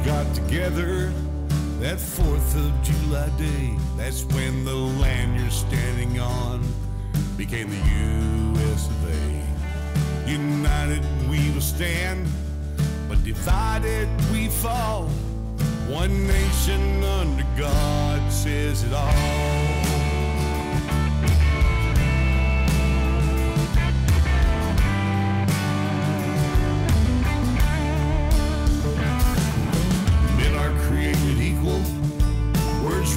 got together that 4th of July day. That's when the land you're standing on became the U.S. of A. United we will stand, but divided we fall. One nation under God says it all.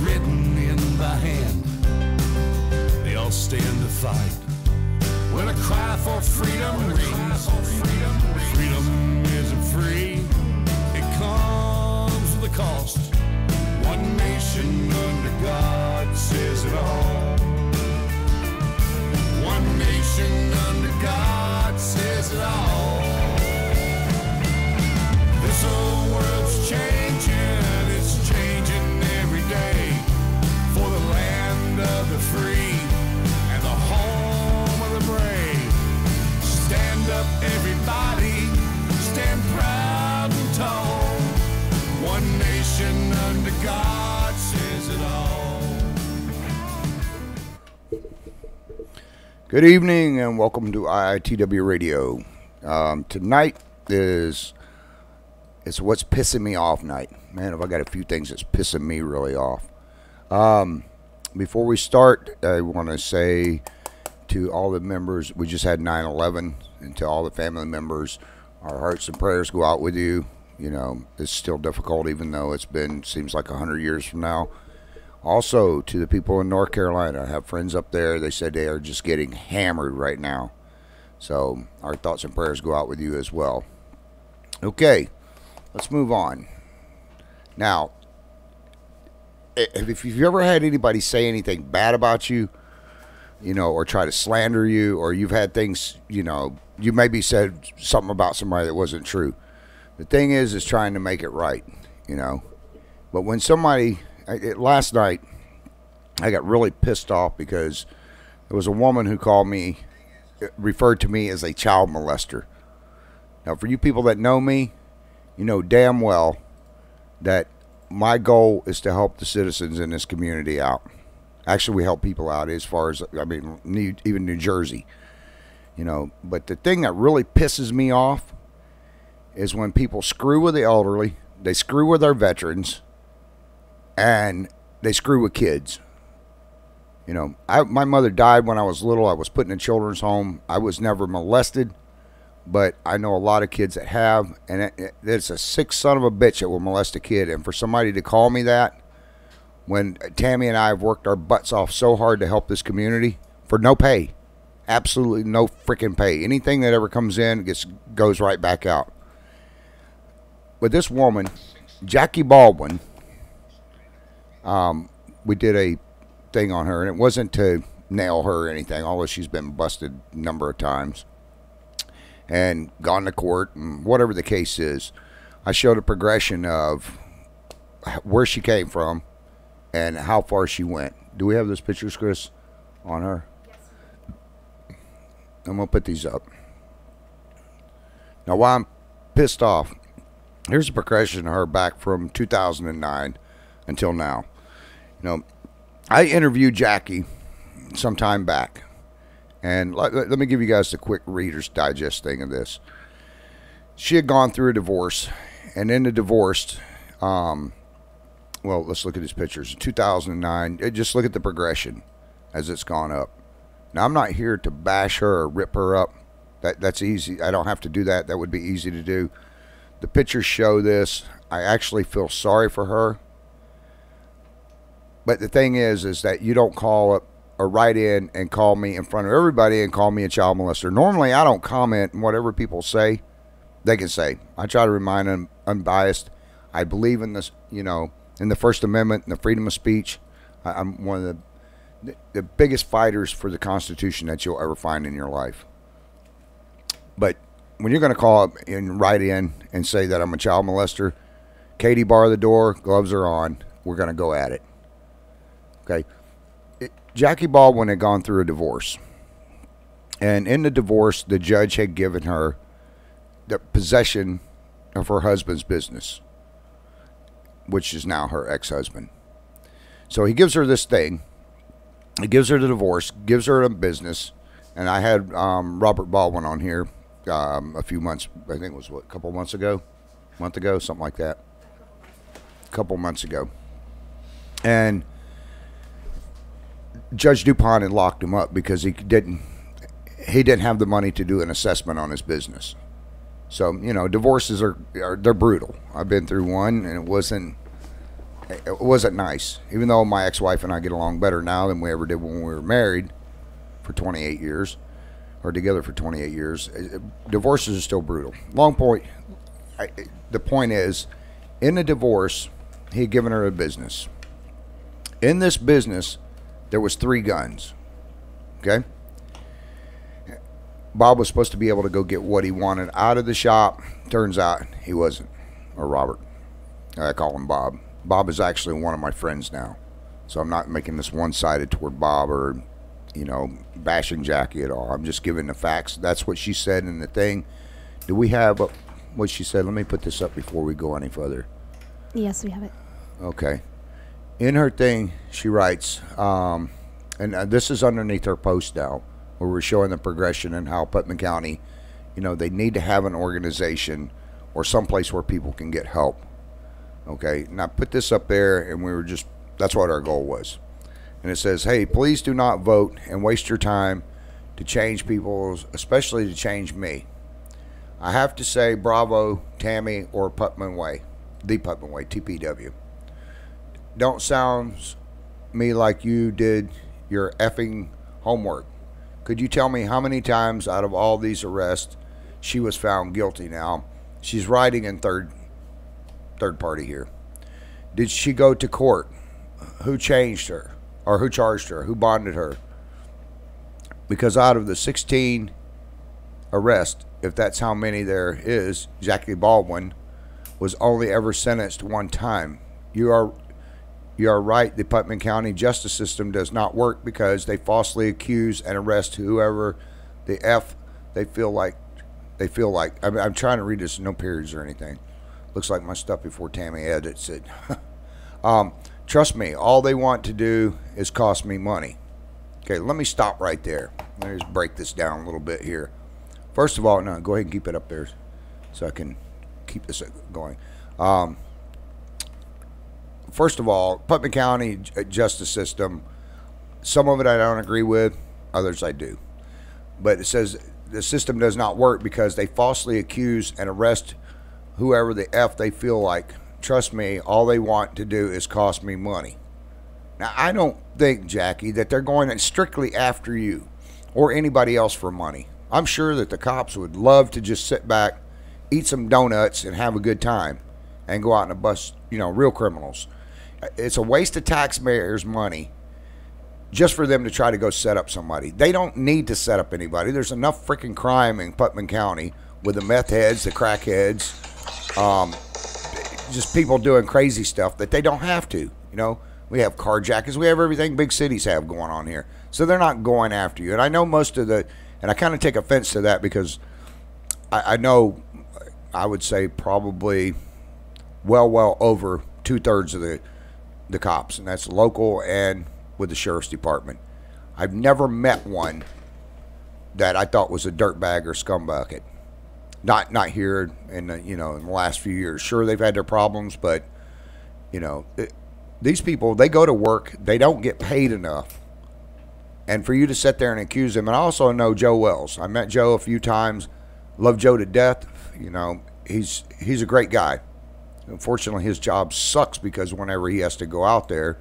Written in by hand, they all stand to fight. When a cry for freedom rings, freedom isn't free. It comes with a cost. One nation under God says it all. One nation under God says it all. This whole world's changing, it's changing every day. For the land of the free and the home of the brave. Stand up, everybody, stand proud and tall. One nation under God says it all. Good evening and welcome to IITW Radio. Tonight is what's pissing me off night. Man, have I got a few things that's pissing me really off. Before we start, I want to say to all the members, we just had 9/11, and to all the family members, our hearts and prayers go out with you. You know, it's still difficult, even though it's been, seems like 100 years from now. Also, to the people in North Carolina, I have friends up there, they said they are just getting hammered right now. So, our thoughts and prayers go out with you as well. Okay, let's move on. Now, if you've ever had anybody say anything bad about you, you know, or try to slander you, or you've had things, you know, you maybe said something about somebody that wasn't true. The thing is trying to make it right, you know. But when somebody, last night, I got really pissed off because there was a woman who called me, referred to me as a child molester. Now, for you people that know me, you know damn well that my goal is to help the citizens in this community out. Actually, we help people out as far as, I mean, even New Jersey. You know, but the thing that really pisses me off is when people screw with the elderly, they screw with our veterans, and they screw with kids. You know, my mother died when I was little. I was put in a children's home. I was never molested. But I know a lot of kids that have, and it's a sick son of a bitch that will molest a kid. And for somebody to call me that, when Tammy and I have worked our butts off so hard to help this community for no pay, absolutely no freaking pay. Anything that ever comes in goes right back out. But this woman, Jackie Baldwin, we did a thing on her, and it wasn't to nail her or anything, although she's been busted a number of times and gone to court, and whatever the case is. I showed a progression of where she came from and how far she went. Do we have those pictures, Chris, on her? Yes. I'm going to put these up. Now, while I'm pissed off, here's a progression of her back from 2009 until now. You know, I interviewed Jackie some time back. And let me give you guys the quick Reader's Digest thing of this. She had gone through a divorce, and in the divorce, well, let's look at these pictures. In 2009, just look at the progression as it's gone up. Now, I'm not here to bash her or rip her up. That's easy. I don't have to do that. That would be easy to do. The pictures show this. I actually feel sorry for her. But the thing is that you don't call up or write in and call me in front of everybody and call me a child molester. Normally, I don't comment on whatever people say. They can say. I try to remain unbiased. I believe in this, you know, in the First Amendment and the freedom of speech. I'm one of the biggest fighters for the Constitution that you'll ever find in your life. But when you're going to call up and write in and say that I'm a child molester, Katie, bar the door, gloves are on, we're going to go at it. Okay. Jackie Baldwin had gone through a divorce. And in the divorce, the judge had given her the possession of her husband's business. which is now her ex-husband. So he gives her this thing. He gives her the divorce, gives her a business. And I had Robert Baldwin on here a few months, I think it was, what, a couple months ago? A month ago, something like that. A couple months ago. And Judge DuPont had locked him up because he didn't have the money to do an assessment on his business. So, you know, divorces they're brutal. I've been through one, and it wasn't nice. Even though my ex-wife and I get along better now than we ever did when we were married for 28 years, or together for 28 years, divorces are still brutal. Long point, the point is, in the divorce, he had given her a business. In this business, there was 3 guns. Okay? Bob was supposed to be able to go get what he wanted out of the shop. Turns out he wasn't. Or Robert. I call him Bob. Bob is actually one of my friends now. So I'm not making this one-sided toward Bob or, you know, bashing Jackie at all. I'm just giving the facts. That's what she said in the thing. Do we have what she said? Let me put this up before we go any further. Yes, we have it. Okay. In her thing, she writes, and this is underneath her post now, where we're showing the progression and how Putnam County, you know, they need to have an organization or someplace where people can get help. Okay, now put this up there, and that's what our goal was. And it says, hey, please do not vote and waste your time to change people, especially to change me. I have to say bravo, Tammy, or Putnam Way, the Putnam Way, TPW. Don't sound me like you did your effing homework. Could you tell me how many times out of all these arrests she was found guilty now? She's writing in third party here. Did she go to court? Who changed her? Or who charged her? Who bonded her? Because out of the 16 arrests, if that's how many there is, Jackie Baldwin was only ever sentenced one time. You are right. The Putnam County justice system does not work because they falsely accuse and arrest whoever the F they feel like. I'm trying to read this, no periods or anything. Looks like my stuff before Tammy edits it. Trust me, all they want to do is cost me money. Okay, let me stop right there. Let me just break this down a little bit here. First of all, no, go ahead and keep it up there so I can keep this going. First of all, Putnam County justice system, some of it I don't agree with, others I do. But it says the system does not work because they falsely accuse and arrest whoever the F they feel like. Trust me, all they want to do is cost me money. Now, I don't think, Jackie, that they're going strictly after you or anybody else for money. I'm sure that the cops would love to just sit back, eat some donuts, and have a good time and go out and bust, you know, real criminals. It's a waste of taxpayers' money just for them to try to go set up somebody. They don't need to set up anybody. There's enough freaking crime in Putnam County with the meth heads, the crack heads, just people doing crazy stuff that they don't have to. You know, we have carjackers. We have everything big cities have going on here. So they're not going after you. And I know most of the, and I kind of take offense to that because I know, I would say probably well over 2/3 of the cops, and that's local and with the sheriff's department. I've never met one that I thought was a dirtbag or scumbucket. Not here in the, you know, in the last few years. Sure, they've had their problems, but you know, these people, they go to work, they don't get paid enough, and for you to sit there and accuse them. And I also know Joe Wells. I met Joe a few times. Love Joe to death. You know, he's a great guy. Unfortunately, his job sucks because whenever he has to go out there,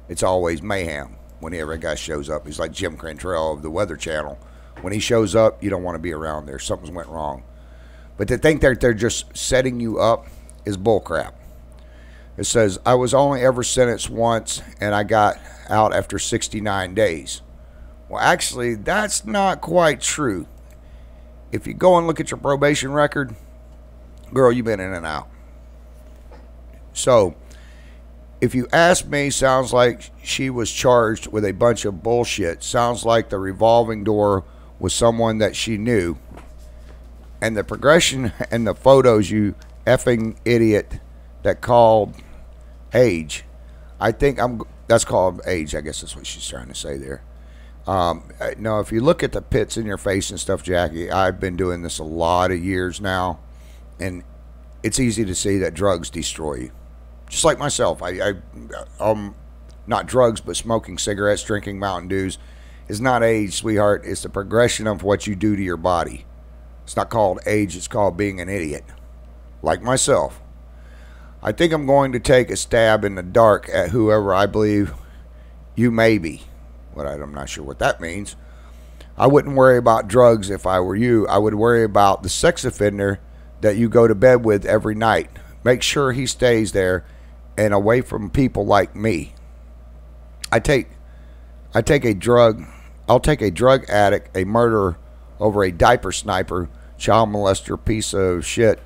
it's always mayhem. Whenever a guy shows up, he's like Jim Cantrell of the Weather Channel. When he shows up, you don't want to be around there. Something's went wrong. But to think that they're just setting you up is bullcrap. It says, I was only ever sentenced once, and I got out after 69 days. Well, actually, that's not quite true. If you go and look at your probation record, girl, you've been in and out. So, if you ask me, sounds like she was charged with a bunch of bullshit. Sounds like the revolving door was someone that she knew. And the progression and the photos, you effing idiot that called age. I think that's called age. I guess that's what she's trying to say there. No, if you look at the pits in your face and stuff, Jackie, I've been doing this a lot of years now, and it's easy to see that drugs destroy you. Just like myself, not drugs, but smoking cigarettes, drinking Mountain Dews is not age, sweetheart. It's the progression of what you do to your body. It's not called age. It's called being an idiot, like myself. I think I'm going to take a stab in the dark at whoever I believe you may be. I'm not sure what that means. I wouldn't worry about drugs if I were you. I would worry about the sex offender that you go to bed with every night. Make sure he stays there and away from people like me. I'll take a drug addict, a murderer over a diaper sniper, child molester, piece of shit.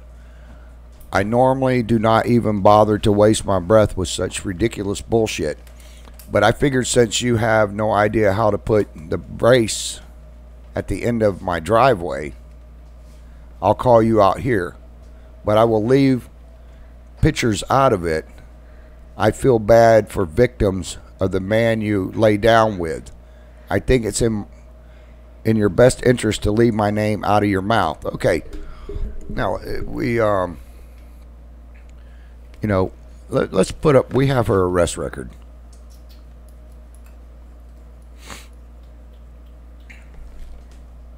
I normally do not even bother to waste my breath with such ridiculous bullshit. But I figured since you have no idea how to put the brace at the end of my driveway, I'll call you out here. But I will leave pictures out of it. I feel bad for victims of the man you lay down with. I think it's in your best interest to leave my name out of your mouth. Okay. Now, let's put up, we have her arrest record.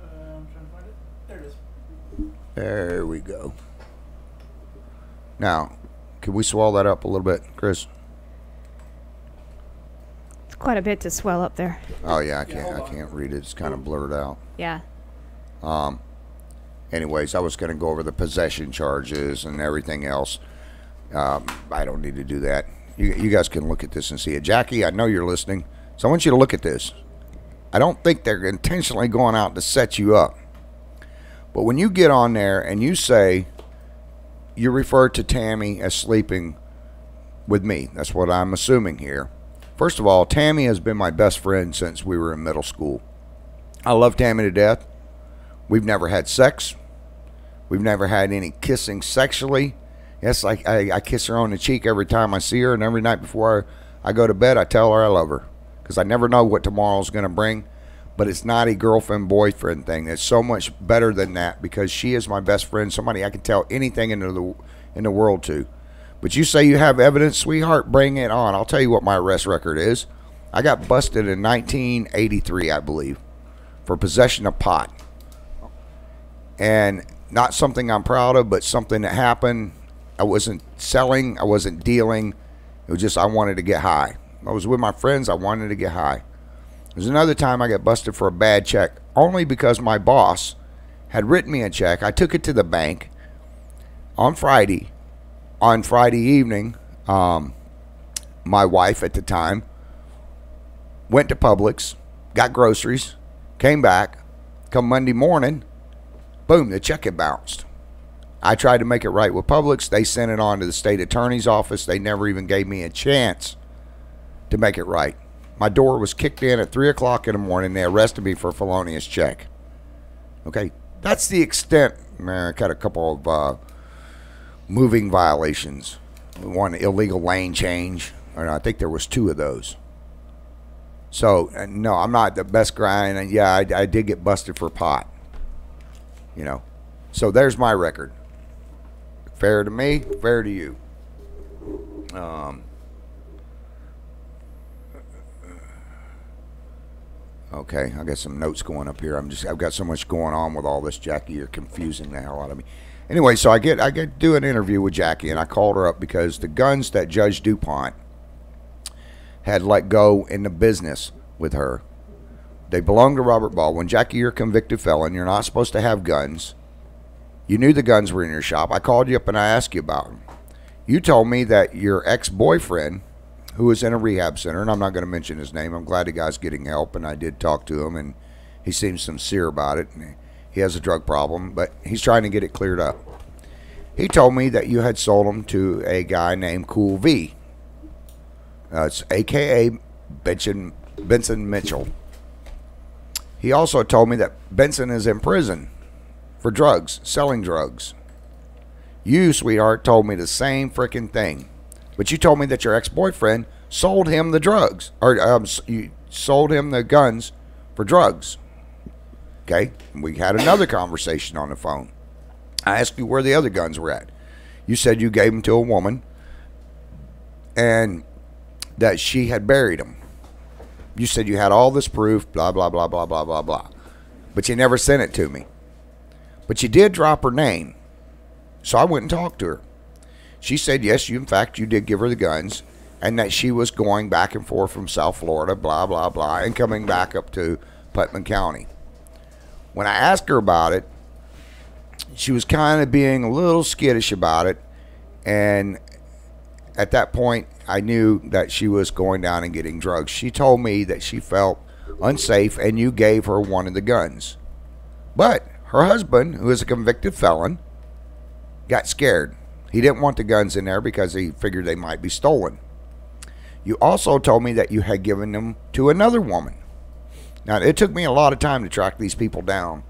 I'm trying to find it. There it is. There we go. Now, can we swell that up a little bit, Chris? It's quite a bit to swell up there. Oh yeah, I can't read it. It's kind of blurred out. Yeah. Anyways, I was going to go over the possession charges and everything else. I don't need to do that. You guys can look at this and see it. Jackie, I know you're listening, so I want you to look at this. I don't think they're intentionally going out to set you up. But when you get on there and you say you refer to Tammy as sleeping with me, that's what I'm assuming here. First of all, Tammy has been my best friend since we were in middle school. I love Tammy to death. We've never had sex. We've never had any kissing sexually. Yes, I kiss her on the cheek every time I see her, and every night before I go to bed, I tell her I love her. Because I never know what tomorrow's going to bring. But it's not a girlfriend-boyfriend thing. It's so much better than that because she is my best friend, somebody I can tell anything in the world to. But you say you have evidence, sweetheart, bring it on. I'll tell you what my arrest record is. I got busted in 1983, I believe, for possession of pot. And not something I'm proud of, but something that happened. I wasn't selling. I wasn't dealing. It was just I wanted to get high. I was with my friends. I wanted to get high. There's another time I got busted for a bad check, only because my boss had written me a check. I took it to the bank on Friday. On Friday evening, my wife at the time went to Publix, got groceries, came back. Come Monday morning, boom, the check had bounced. I tried to make it right with Publix. They sent it on to the state attorney's office. They never even gave me a chance to make it right. My door was kicked in at 3 o'clock in the morning. They arrested me for a felonious check. Okay, that's the extent. I got a couple of moving violations. One illegal lane change. I think there was 2 of those. So, no, I'm not the best guy. And yeah, I did get busted for pot. So there's my record. Fair to me, fair to you. Okay, I got some notes going up here. I've got so much going on with all this, Jackie. You're confusing the hell out of me. Anyway, so I get to do an interview with Jackie, and I called her up because the guns that Judge DuPont had let go in the business with her, they belong to Robert Baldwin. Jackie, you're a convicted felon. You're not supposed to have guns. You knew the guns were in your shop. I called you up and I asked you about them. You told me that your ex-boyfriend, who was in a rehab center, and I'm not going to mention his name. I'm glad the guy's getting help, and I did talk to him, and he seems sincere about it. And he has a drug problem, but he's trying to get it cleared up. He told me that you had sold him to a guy named Cool V. It's a.k.a. Benson Mitchell. He also told me that Benson is in prison for drugs, selling drugs. You, sweetheart, told me the same freaking thing. But you told me that your ex-boyfriend sold him the drugs, or you sold him the guns for drugs. Okay? We had another conversation on the phone. I asked you where the other guns were at. You said you gave them to a woman and that she had buried them. You said you had all this proof, blah, blah, blah, blah, blah, blah, blah. But you never sent it to me. But you did drop her name. So I went and talked to her. She said, yes, in fact, you did give her the guns, and that she was going back and forth from South Florida, blah, blah, blah, and coming back up to Putnam County. When I asked her about it, she was kind of being a little skittish about it, and at that point, I knew that she was going down and getting drugs. She told me that she felt unsafe, and you gave her one of the guns. But her husband, who is a convicted felon, got scared. He didn't want the guns in there because he figured they might be stolen. You also told me that you had given them to another woman. Now, it took me a lot of time to track these people down,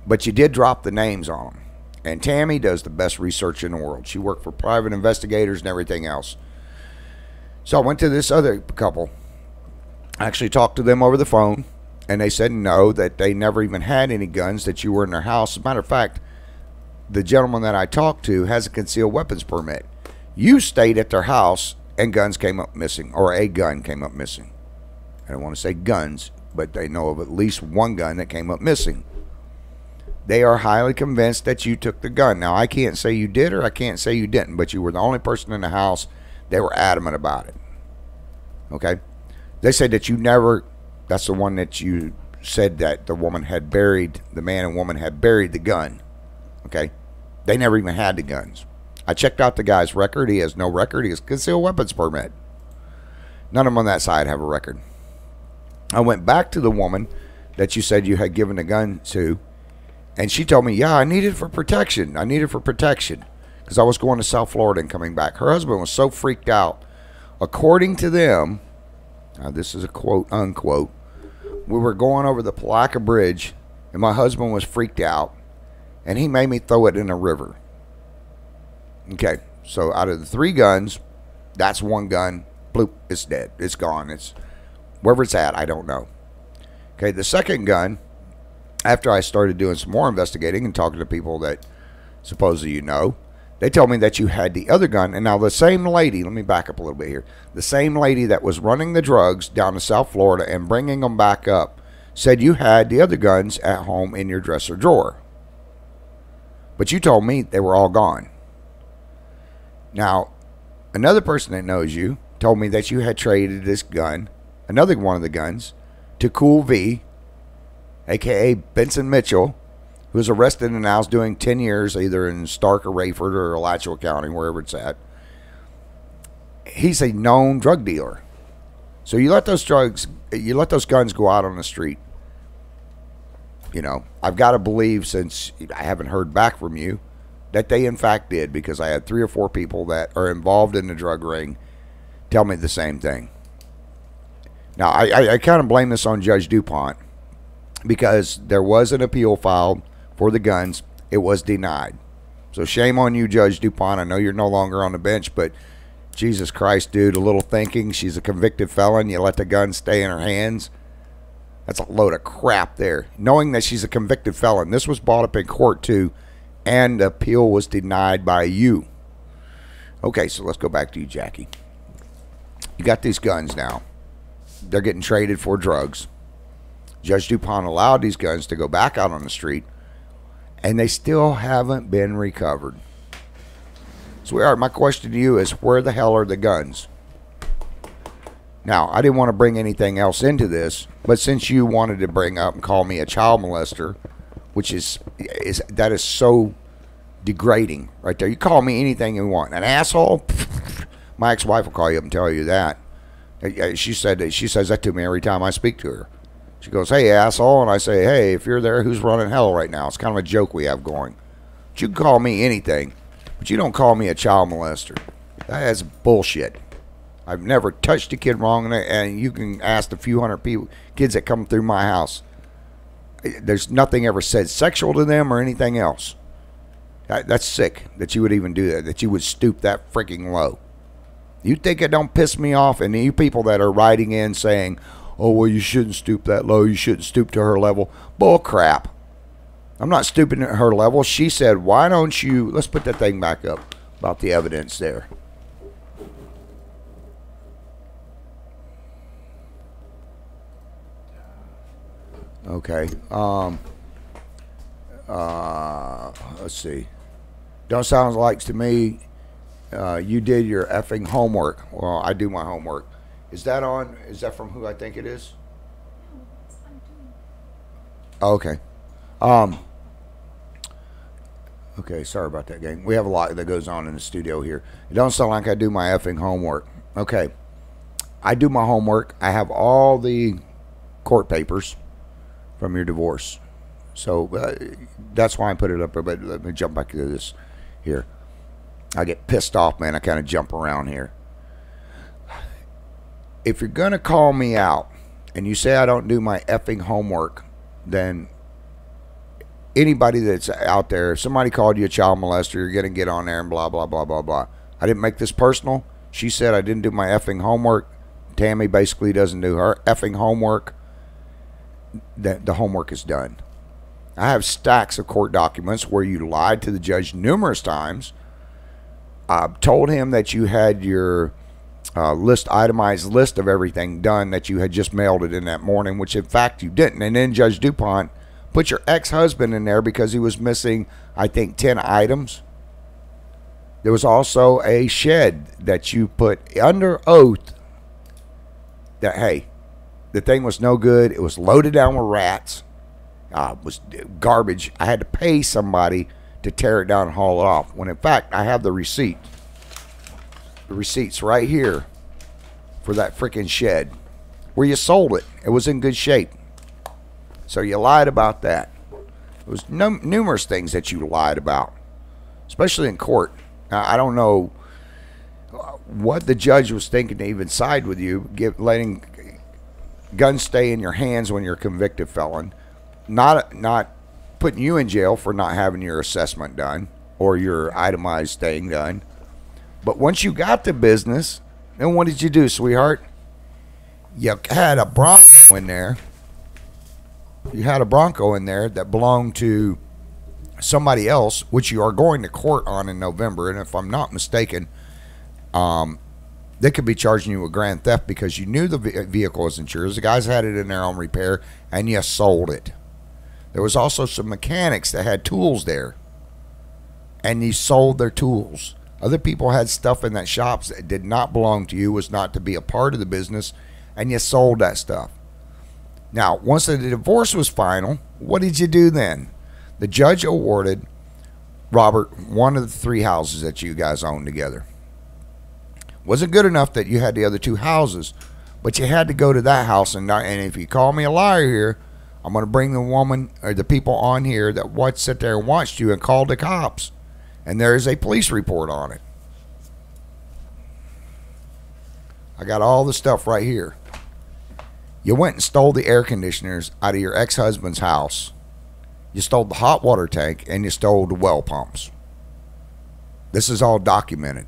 but you did drop the names on them. And Tammy does the best research in the world. She worked for private investigators and everything else. So I went to this other couple. I actually talked to them over the phone, and they said no, that they never even had any guns, that you were in their house. As a matter of fact, the gentleman that I talked to has a concealed weapons permit. You stayed at their house and guns came up missing, or a gun came up missing. I don't want to say guns, but they know of at least one gun that came up missing. They are highly convinced that you took the gun. Now, I can't say you did or I can't say you didn't, but you were the only person in the house. They were adamant about it. Okay? They said that you never, that's the one that you said that the woman had buried, the man and woman had buried the gun. Okay? They never even had the guns. I checked out the guy's record. He has no record. He has concealed weapons permit. None of them on that side have a record. I went back to the woman that you said you had given the gun to, and she told me, yeah, I need it for protection. I need it for protection because I was going to South Florida and coming back. Her husband was so freaked out. According to them, now this is a quote, unquote, we were going over the Palaca Bridge, and my husband was freaked out, and he made me throw it in a river. Okay, so out of the 3 guns, that's one gun. Bloop, it's dead. It's gone. It's wherever it's at, I don't know. Okay, the second gun, after I started doing some more investigating and talking to people that supposedly you know, they told me that you had the other gun. And now the same lady, let me back up a little bit here. The same lady that was running the drugs down to South Florida and bringing them back up said you had the other guns at home in your dresser drawer. But you told me they were all gone. Now, another person that knows you told me that you had traded this gun, another one of the guns, to Cool V, a.k.a. Benson Mitchell, who was arrested and now is doing 10 years either in Stark or Rayford or Alachua County, wherever it's at. He's a known drug dealer. So you let those guns go out on the street. You know, I've got to believe, since I haven't heard back from you, that they in fact did, because I had 3 or 4 people that are involved in the drug ring tell me the same thing. Now, I kind of blame this on Judge DuPont, because there was an appeal filed for the guns. It was denied. So shame on you, Judge DuPont. I know you're no longer on the bench, but Jesus Christ, dude, a little thinking. She's a convicted felon. You let the gun stay in her hands. That's a load of crap there. Knowing that she's a convicted felon. This was brought up in court too, and the appeal was denied by you. Okay, so let's go back to you, Jackie. You got these guns now. They're getting traded for drugs. Judge DuPont allowed these guns to go back out on the street, and they still haven't been recovered. Sweetheart, my question to you is, where the hell are the guns? Now, I didn't want to bring anything else into this, but since you wanted to bring up and call me a child molester, which is so degrading right there. You call me anything you want. An asshole? My ex-wife will call you up and tell you that. She says that to me every time I speak to her. She goes, hey, asshole. And I say, hey, if you're there, who's running hell right now? It's kind of a joke we have going. But you can call me anything, but you don't call me a child molester. That is bullshit. I've never touched a kid wrong, and you can ask the few hundred kids that come through my house. There's nothing ever said sexual to them or anything else. That's sick that you would even do that you would stoop that freaking low. You think it don't piss me off? And you people that are writing in saying, oh, well, you shouldn't stoop that low. You shouldn't stoop to her level. Bull crap. I'm not stooping at her level. She said, why don't you, let's put that thing back up about the evidence there. Okay. Let's see. Don't sound like to me you did your effing homework. Well, I do my homework. Is that on? Is that from who I think it is? Okay. Okay, sorry about that, gang. We have a lot that goes on in the studio here. It don't sound like I do my effing homework. Okay. I do my homework. I have all the court papers from your divorce. So that's why I put it up there. But let me jump back to this here. I get pissed off, man. I kind of jump around here. If you're going to call me out and you say I don't do my effing homework, then anybody that's out there, if somebody called you a child molester, you're going to get on there and blah, blah, blah, blah, blah. I didn't make this personal. She said I didn't do my effing homework. Tammy basically doesn't do her effing homework. The homework is done. I have stacks of court documents where you lied to the judge numerous times. Told him that you had your itemized list of everything done, that you had just mailed it in that morning, which in fact you didn't. And then Judge DuPont put your ex-husband in there because he was missing, I think, 10 items. There was also a shed that you put under oath that, hey, the thing was no good. It was loaded down with rats. It was garbage. I had to pay somebody to tear it down and haul it off. When in fact, I have the receipt. The receipt's right here for that freaking shed where you sold it. It was in good shape. So you lied about that. There was numerous things that you lied about, especially in court. Now, I don't know what the judge was thinking to even side with you, letting guns stay in your hands when you're a convicted felon, not putting you in jail for not having your assessment done or your itemized thing done. But once you got the business, then what did you do, sweetheart? You had a Bronco in there. You had a Bronco in there that belonged to somebody else, which you are going to court on in November. And if I'm not mistaken, they could be charging you with grand theft because you knew the vehicle was insured. The guys had it in there on repair, and you sold it. There was also some mechanics that had tools there, and you sold their tools. Other people had stuff in that shops that did not belong to you, was not to be a part of the business, and you sold that stuff. Now, once the divorce was final, what did you do then? The judge awarded Robert one of the 3 houses that you guys owned together. Wasn't good enough that you had the other 2 houses, but you had to go to that house. And if you call me a liar here, I'm going to bring the woman or the people on here that sit there and watched you and called the cops. And there is a police report on it. I got all the stuff right here. You went and stole the air conditioners out of your ex-husband's house. You stole the hot water tank, and you stole the well pumps. This is all documented.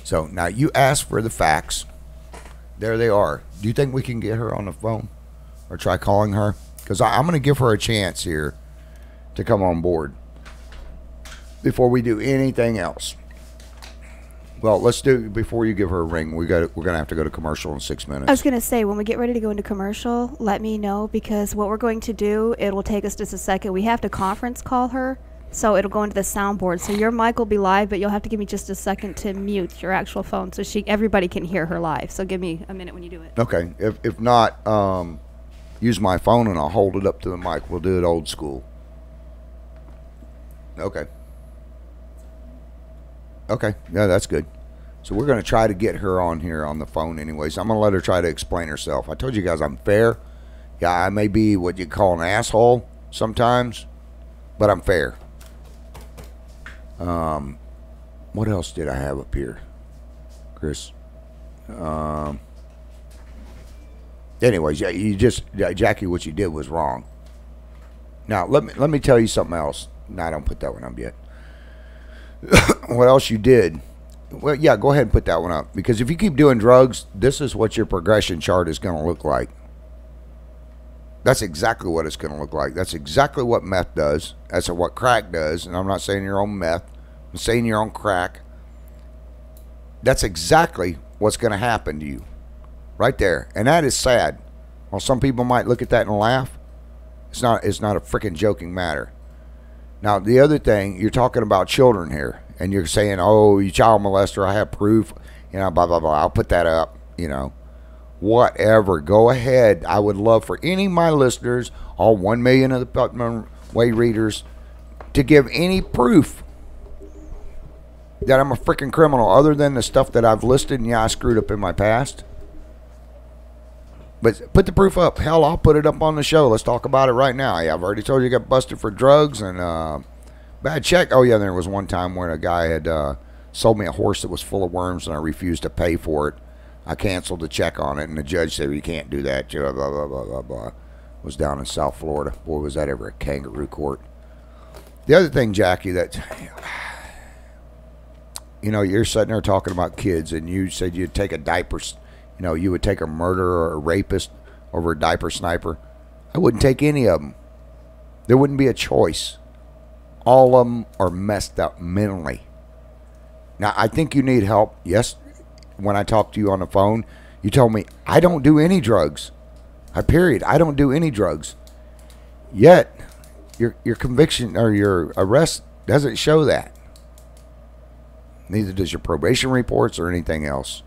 So now you asked for the facts. There they are. Do you think we can get her on the phone or try calling her? Because I'm going to give her a chance here to come on board before we do anything else. Well, let's do, before you give her a ring, we're going to have to go to commercial in 6 minutes. I was going to say, when we get ready to go into commercial, let me know, because what we're going to do, it will take us just a second. We have to conference call her, so it'll go into the soundboard. So your mic will be live, but you'll have to give me just a second to mute your actual phone so everybody can hear her live. So give me a minute when you do it. Okay. If not, use my phone and I'll hold it up to the mic. We'll do it old school. Okay. Okay. Yeah, that's good. So we're going to try to get her on here on the phone anyways. I'm going to let her try to explain herself. I told you guys I'm fair. Yeah, I may be what you call an asshole sometimes, but I'm fair. What else did I have up here, Chris? Anyways, Jackie, what you did was wrong. Now, let me tell you something else. No, don't put that one up yet. What else you did Well, yeah, go ahead and put that one up. Because if you keep doing drugs, this is what your progression chart is going to look like. That's exactly what it's going to look like. That's exactly what meth does. That's what crack does. And I'm not saying you're on meth. I'm saying you're on crack. That's exactly what's going to happen to you. Right there. And that is sad. While some people might look at that and laugh, it's not a freaking joking matter. Now, the other thing, you're talking about children here. And you're saying, oh, you child molester, I have proof. You know, blah, blah, blah. I'll put that up, you know. Whatever. Go ahead. I would love for any of my listeners, all 1 million of the Putnam Way readers, to give any proof that I'm a freaking criminal other than the stuff that I've listed. And yeah, I screwed up in my past. But put the proof up. Hell, I'll put it up on the show. Let's talk about it right now. Yeah, I've already told you I got busted for drugs and bad check. Oh, yeah, there was one time when a guy had sold me a horse that was full of worms and I refused to pay for it. I canceled the check on it, and the judge said, you can't do that. Blah, blah, blah, blah, blah, blah. Was down in South Florida. Boy, was that ever a kangaroo court. The other thing, Jackie, that, you know, you're sitting there talking about kids, and you said you'd take a diaper, you know, you would take a murderer or a rapist over a diaper sniper. I wouldn't take any of them. There wouldn't be a choice. All of them are messed up mentally. Now, I think you need help. Yes, when I talked to you on the phone, you told me, I don't do any drugs. Period. I don't do any drugs. Yet, your conviction or your arrest doesn't show that. Neither does your probation reports or anything else.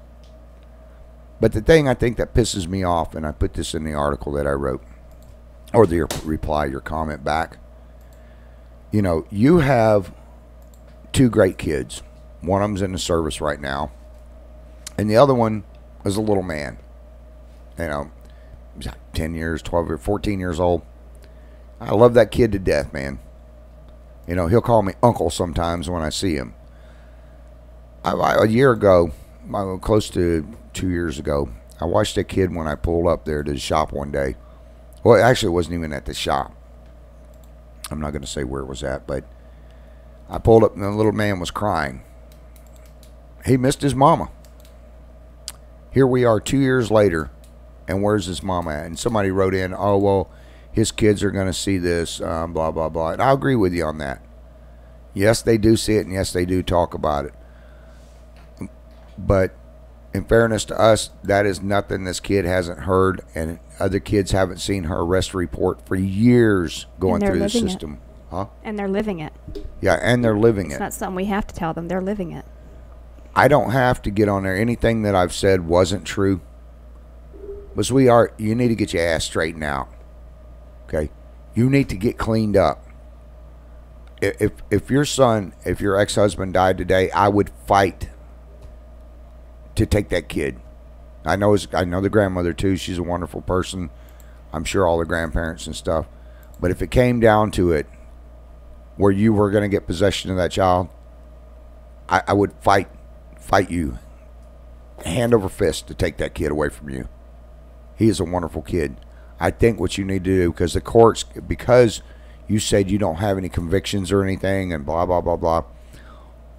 But the thing I think that pisses me off, and I put this in the article that I wrote, or the reply, your comment back. You know, you have two great kids. One of them's in the service right now. And the other one is a little man. You know, he's 10 years, 12 or 14 years old. I love that kid to death, man. You know, he'll call me uncle sometimes when I see him. A year ago, close to 2 years ago, I watched a kid when I pulled up there to the shop one day. Well, actually, it wasn't even at the shop. I'm not going to say where it was at, but I pulled up and the little man was crying. He missed his mama. Here we are 2 years later, and where's his mama at? And somebody wrote in, oh, well, his kids are going to see this, blah, blah, blah. And I agree with you on that. Yes, they do see it, and yes, they do talk about it. But in fairness to us, that is nothing this kid hasn't heard, and other kids haven't seen her arrest report for years going through the system. Huh? And they're living it. Yeah, and they're living it. It's not something we have to tell them. They're living it. I don't have to get on there. Anything that I've said wasn't true. But you need to get your ass straightened out. Okay? You need to get cleaned up. If your son, if your ex-husband died today, I would fight to take that kid. I know the grandmother too. She's a wonderful person. I'm sure all the grandparents and stuff. But if it came down to it, where you were going to get possession of that child, I would fight you hand over fist to take that kid away from you. He is a wonderful kid. I think what you need to do, because the courts, because you said you don't have any convictions or anything and blah, blah, blah, blah.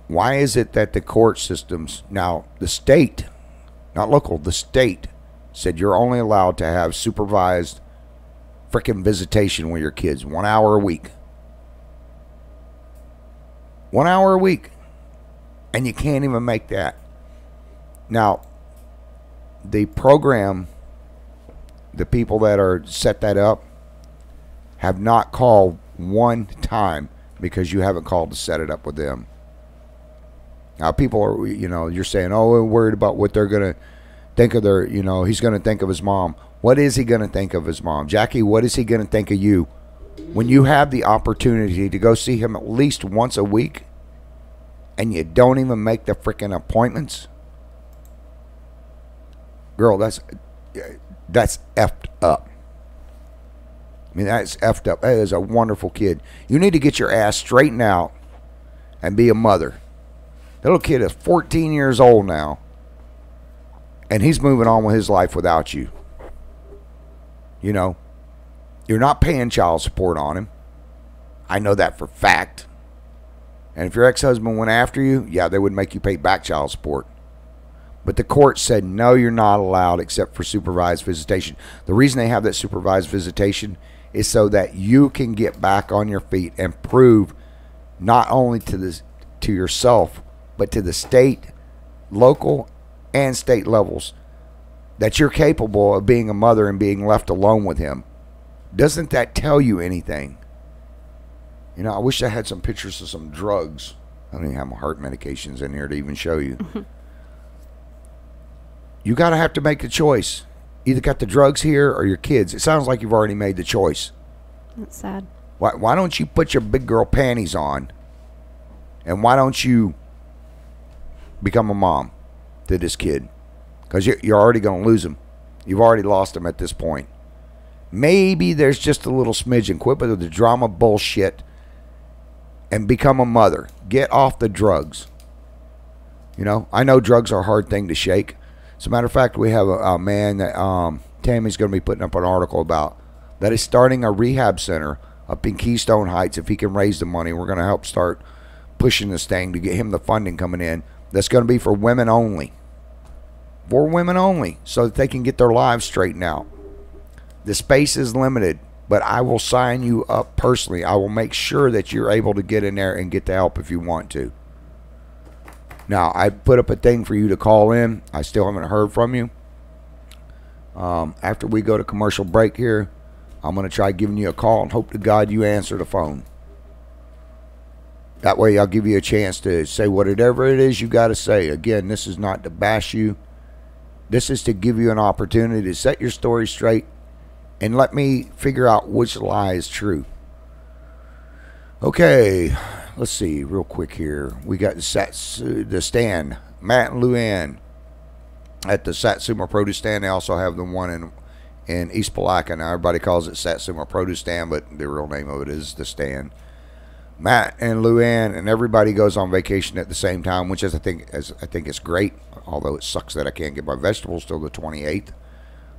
Why is it that the court systems, now the state, not local, the state said you're only allowed to have supervised freaking visitation with your kids 1 hour a week. 1 hour a week. And you can't even make that. Now, the program, the people that are set that up, have not called one time because you haven't called to set it up with them. Now, people are, you're saying, oh, we're worried about what they're going to think of their, he's going to think of his mom. What is he going to think of his mom? Jackie, what is he going to think of you? When you have the opportunity to go see him at least once a week and you don't even make the freaking appointments? Girl, that's effed up. I mean, that's effed up. That is a wonderful kid. You need to get your ass straightened out and be a mother. The little kid is 14 years old now, and he's moving on with his life without you. You're not paying child support on him. I know that for fact. And if your ex-husband went after you, yeah, they would make you pay back child support. But the court said, no, you're not allowed except for supervised visitation. The reason they have that supervised visitation is so that you can get back on your feet and prove not only to yourself, but to the state, local, and state levels that you're capable of being a mother and being left alone with him. Doesn't that tell you anything? You know, I wish I had some pictures of some drugs. I don't even have my heart medications in here to even show you. You got to have to make a choice. Either got the drugs here or your kids. It sounds like you've already made the choice. That's sad. Why don't you put your big girl panties on? And why don't you become a mom to this kid? Because you're already going to lose him. You've already lost him at this point. Maybe there's just a little smidgen. Quit with the drama bullshit and become a mother. Get off the drugs. You know, I know drugs are a hard thing to shake. As a matter of fact, we have a man that Tammy's going to be putting up an article about that is starting a rehab center up in Keystone Heights. If he can raise the money, we're going to help start pushing this thing to get him the funding coming in. That's going to be for women only. For women only, so that they can get their lives straightened out. The space is limited, but I will sign you up personally. I will make sure that you're able to get in there and get the help if you want to. Now, I put up a thing for you to call in. I still haven't heard from you. After we go to commercial break here, I'm going to try giving you a call and hope to God you answer the phone. That way I'll give you a chance to say whatever it is you got to say. Again, this is not to bash you. This is to give you an opportunity to set your story straight and let me figure out which lie is true. Okay, let's see real quick here. We got the stand, Matt and Luann at the Satsuma Produce Stand. They also have the one in East Palaca. Now everybody calls it Satsuma Produce Stand, but the real name of it is the stand. Matt and Luann and everybody goes on vacation at the same time, which is I think is great. Although it sucks that I can't get my vegetables till the 28th.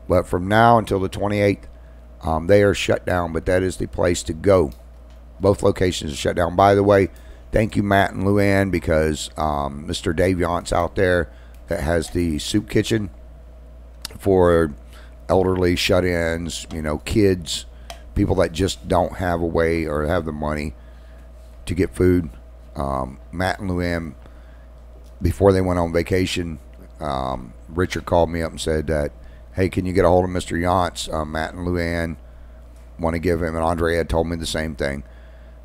But from now until the 28th, they are shut down. But that is the place to go. Both locations are shut down. By the way, thank you, Matt and Luann, because Mr. Dave Yant's out there that has the soup kitchen for elderly shut-ins, you know, kids, people that just don't have a way or have the money to get food. Matt and Luann, before they went on vacation, Richard called me up and said that, hey, can you get a hold of Mr. Yant's? Matt and Luann want to give him, and Andre had told me the same thing.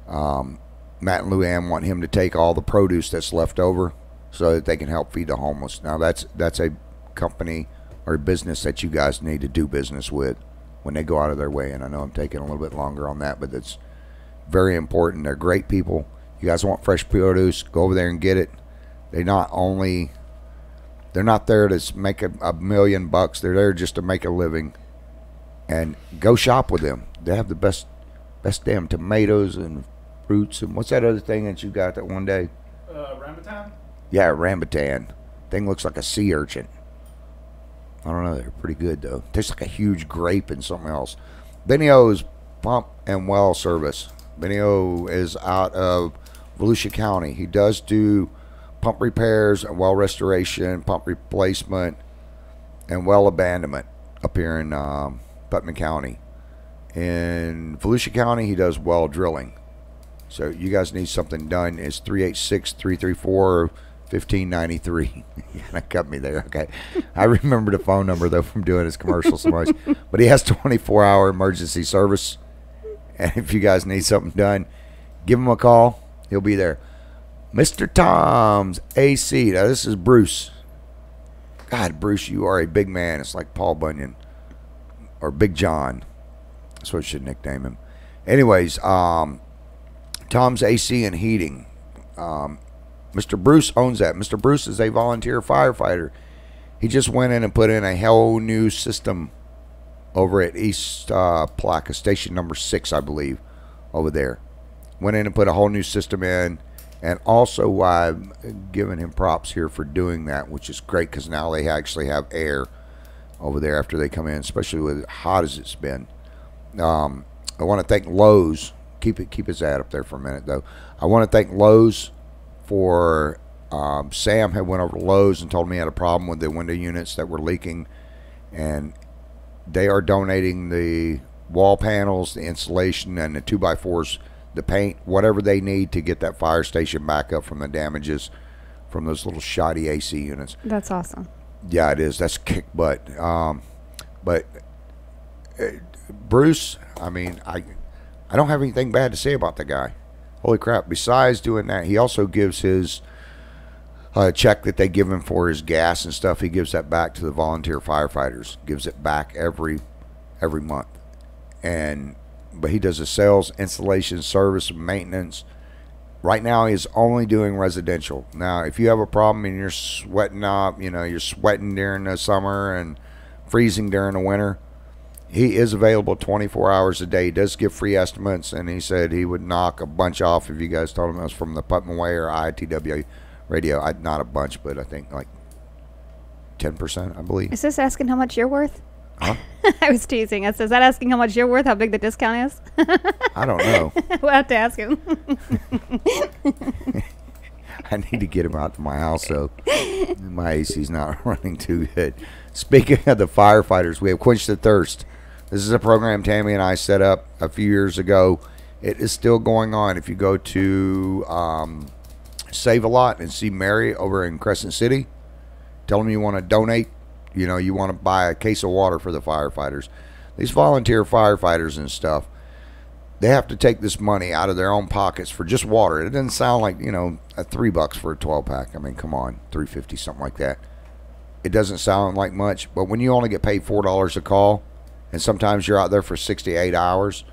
Matt and Luann want him to take all the produce that's left over so that they can help feed the homeless. Now, that's a company or a business that you guys need to do business with when they go out of their way. And I know I'm taking a little bit longer on that, but that's very important. They're great people. You guys want fresh produce, go over there and get it. They're not there to make a million bucks. They're there just to make a living. And go shop with them. They have the best damn tomatoes and fruits. And what's that other thing that you got that one day? Rambutan? Yeah, rambutan. Thing looks like a sea urchin. I don't know. They're pretty good, though. Tastes like a huge grape and something else. Benio's Pump and Well Service. Benio is out of Volusia County. He does do pump repairs and well restoration, pump replacement, and well abandonment up here in Putnam County. In Volusia County, he does well drilling. So you guys need something done. It's 386-334-1593. Yeah, that got me there. Okay. I remember the phone number, though, from doing his commercial so much. But he has 24-hour emergency service. And if you guys need something done, give him a call. He'll be there. Mr. Tom's AC. Now, this is Bruce. God, Bruce, you are a big man. It's like Paul Bunyan. Or Big John. That's what I should nickname him. Anyways, Tom's AC and Heating. Mr. Bruce owns that. Mr. Bruce is a volunteer firefighter. He just went in and put in a whole new system over at East Palaca, station number 6, I believe, over there. Went in and put a whole new system in. And also, I'm giving him props here for doing that, which is great because now they actually have air over there after they come in, especially with hot as it's been. I want to thank Lowe's, keep his ad up there for a minute though. I want to thank Lowe's for Sam had went over to Lowe's and told me he had a problem with the window units that were leaking, and they are donating the wall panels, the insulation, and the 2x4s, the paint, whatever they need to get that fire station back up from the damages from those little shoddy AC units. That's awesome. Yeah, it is. That's kick butt. But Bruce, I mean, I don't have anything bad to say about the guy. Holy crap. Besides doing that, he also gives his check that they give him for his gas and stuff. He gives that back to the volunteer firefighters. Gives it back every month. But he does the sales, installation, service, and maintenance. Right now, he's only doing residential. Now, if you have a problem and you're sweating up, you're sweating during the summer and freezing during the winter, he is available 24 hours a day. He does give free estimates, and he said he would knock a bunch off if you guys told him it was from the Putman Way or IITW radio. Not a bunch, but I think like 10%, I believe. Is this asking how much you're worth? Huh? I was teasing. Is that asking how much you're worth, how big the discount is? I don't know. We'll have to ask him. I need to get him out to my house, so my AC's not running too good. Speaking of the firefighters, we have Quench the Thirst. This is a program Tammy and I set up a few years ago. It is still going on. If you go to Save a Lot and see Mary over in Crescent City, tell them you want to donate. You want to buy a case of water for the firefighters. These volunteer firefighters and stuff, they have to take this money out of their own pockets for just water. It doesn't sound like, a $3 for a 12-pack. I mean, come on, $3.50, something like that. It doesn't sound like much, but when you only get paid $4 a call, and sometimes you're out there for 6 to 8 hours,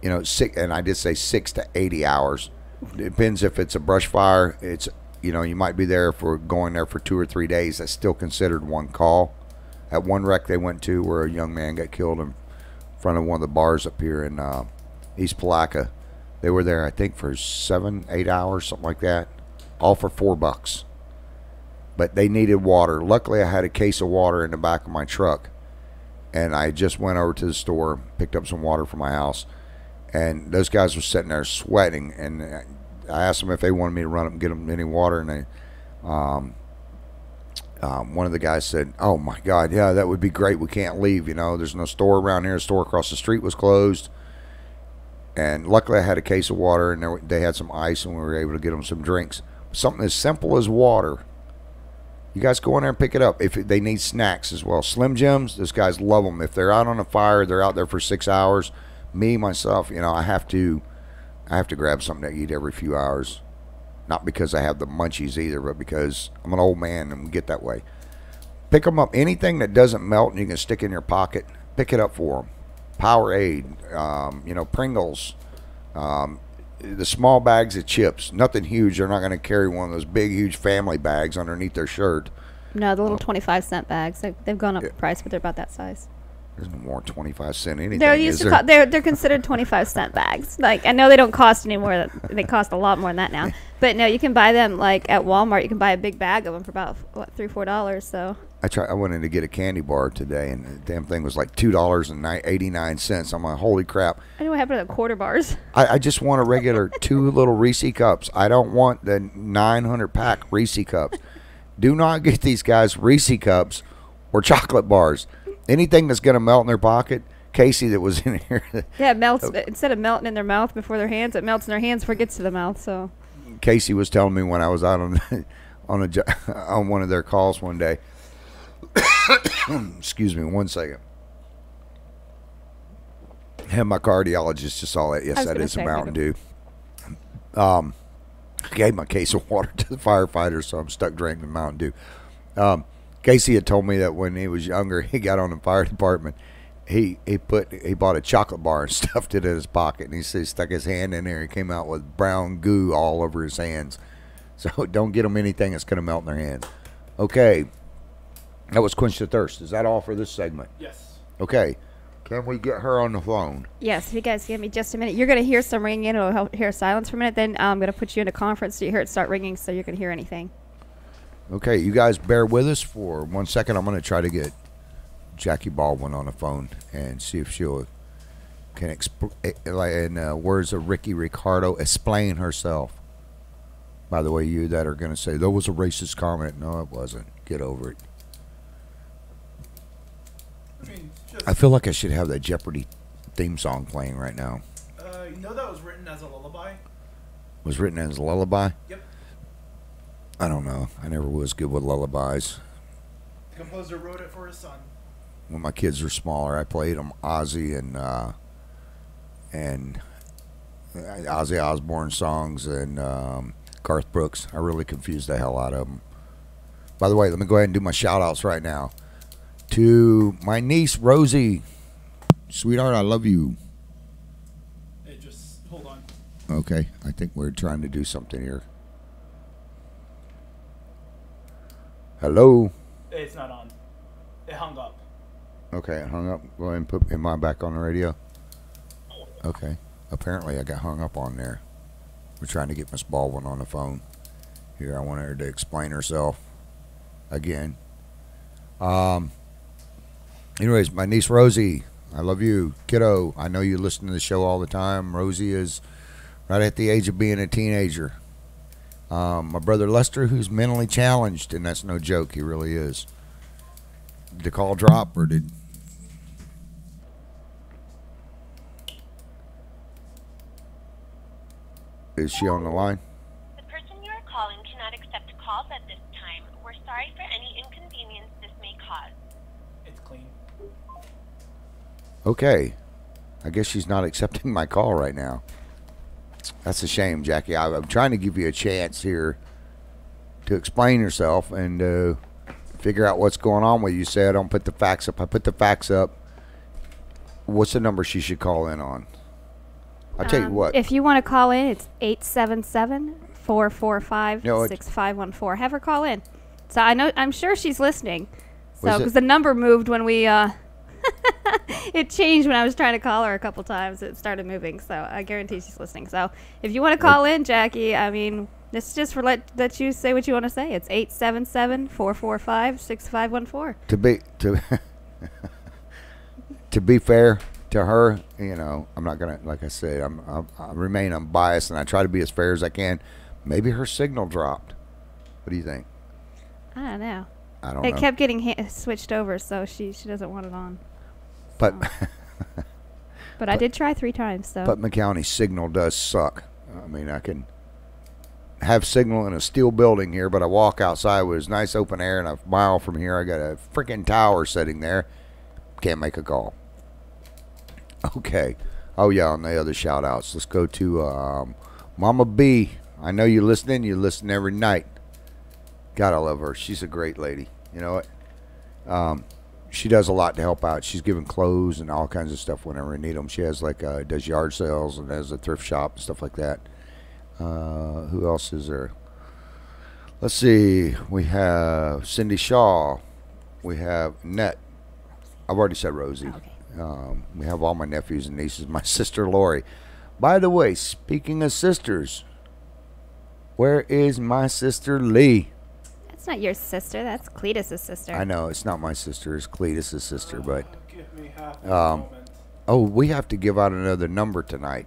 and I did say 6 to 80 hours. It depends if it's a brush fire. It's you might be there going there for 2 or 3 days. That's still considered one call. At one wreck they went to where a young man got killed in front of one of the bars up here in East Palaca. They were there, I think, for 7, 8 hours, something like that, all for $4. But they needed water. Luckily, I had a case of water in the back of my truck, and I just went over to the store, picked up some water for my house, and those guys were sitting there sweating, and I asked them if they wanted me to run up and get them any water, and one of the guys said, "Oh my God, yeah, that would be great. We can't leave. There's no store around here. The store across the street was closed." And luckily, I had a case of water, and they had some ice, and we were able to get them some drinks. Something as simple as water. You guys go in there and pick it up. If they need snacks as well, Slim Jims, those guys love them. If they're out on a fire, they're out there for 6 hours. Myself, I have to grab something to eat every few hours. Not because I have the munchies either, but because I'm an old man and we get that way. Pick them up. Anything that doesn't melt and you can stick in your pocket, pick it up for them. Powerade, Pringles, the small bags of chips. Nothing huge. They're not going to carry one of those big, huge family bags underneath their shirt. No, the little 25-cent bags. They've gone up in price, but they're about that size. There's no more 25-cent anything. They're considered 25-cent bags. Like, I know they don't cost any more. They cost a lot more than that now. But no, you can buy them like at Walmart. You can buy a big bag of them for about $3-4. So I went in to get a candy bar today, and the damn thing was like $2.89. I'm like, holy crap! I know what happened to the quarter bars. I just want a regular 2 little Reese cups. I don't want the 900-pack Reese cups. Do not get these guys Reese cups or chocolate bars. Anything that's going to melt in their pocket. Casey that was in here. Yeah, it melts. Instead of melting in their mouth before their hands, it melts in their hands before it gets to the mouth. So Casey was telling me when I was out on one of their calls one day. Excuse me, 1 second. And my cardiologist just saw that. Yes, that is a Mountain Dew. I gave my case of water to the firefighters, so I'm stuck drinking Mountain Dew. Casey had told me that when he was younger, he got on the fire department. He bought a chocolate bar and stuffed it in his pocket, and he said he stuck his hand in there. He came out with brown goo all over his hands. So don't get them anything that's going to melt in their hands. Okay, that was Quench the Thirst. Is that all for this segment? Yes. Okay, can we get her on the phone? Yes, if you guys give me just a minute. You're going to hear some ringing. It'll hear silence for a minute. Then I'm going to put you in a conference so you hear it start ringing so you can hear anything. Okay, you guys bear with us for 1 second. I'm going to try to get Jackie Baldwin on the phone and see if she'll can like in words of Ricky Ricardo, explain herself. By the way, you that are going to say, that was a racist comment. No, it wasn't. Get over it. I mean, just, I feel like I should have that Jeopardy theme song playing right now. you know that was written as a lullaby? Was written as a lullaby? Yep. I don't know. I never was good with lullabies. The composer wrote it for his son. When my kids were smaller, I played them Ozzy and Ozzy Osbourne songs and Garth Brooks. I really confused the hell out of them. By the way, let me go ahead and do my shout-outs right now. To my niece, Rosie. Sweetheart, I love you. Hey, just hold on. Okay, I think we're trying to do something here. Hello? It's not on. It hung up. Okay, it hung up. Go ahead and put mine back on the radio. Okay. Apparently I got hung up on there. We're trying to get Miss Baldwin on the phone. Here, I want her to explain herself again. Anyways, my niece Rosie, I love you. Kiddo, I know you listen to the show all the time. Rosie is right at the age of being a teenager. My brother Lester, who's mentally challenged, and that's no joke, he really is. Did the call drop, or did... Is she on the line? The person you are calling cannot accept calls at this time. We're sorry for any inconvenience this may cause. It's clean. Okay. I guess she's not accepting my call right now. That's a shame, Jackie. I'm trying to give you a chance here to explain yourself and figure out what's going on with you. Say I don't put the facts up. I put the facts up. What's the number she should call in on? I'll tell you what. If you want to call in, it's 877-445-6514. Have her call in. So I'm sure she's listening. So because the number moved when we it changed when I was trying to call her a couple times. It started moving. So I guarantee she's listening. So if you want to call in, Jackie, I mean, it's just for let you say what you want to say. It's 877-445-6514. To be fair to her, you know, I'm not gonna, like I said, I remain unbiased and I try to be as fair as I can. Maybe her signal dropped. What do you think? I don't know. I don't know. It kept getting switched over, so she doesn't want it on. But but I did try 3 times. So. Putnam County's signal does suck. I mean, I can have signal in a steel building here, but I walk outside where it's nice open air, and a mile from here I got a freaking tower sitting there. Can't make a call. Okay. Oh, yeah, on the other shout-outs. Let's go to Mama B. I know you're listening. You listen every night. God, I love her. She's a great lady. You know what? She does a lot to help out. She's giving clothes and all kinds of stuff whenever we need them. She has, like, does yard sales and has a thrift shop and stuff like that. Who else is there? Let's see. We have Cindy Shaw. We have Annette. I've already said Rosie. Okay. We have all my nephews and nieces. My sister Lori. By the way, speaking of sisters, where is my sister Lee? That's not your sister. That's Cletus's sister. I know it's not my sister. It's Cletus's sister. But Give me half a moment. oh, we have to give out another number tonight.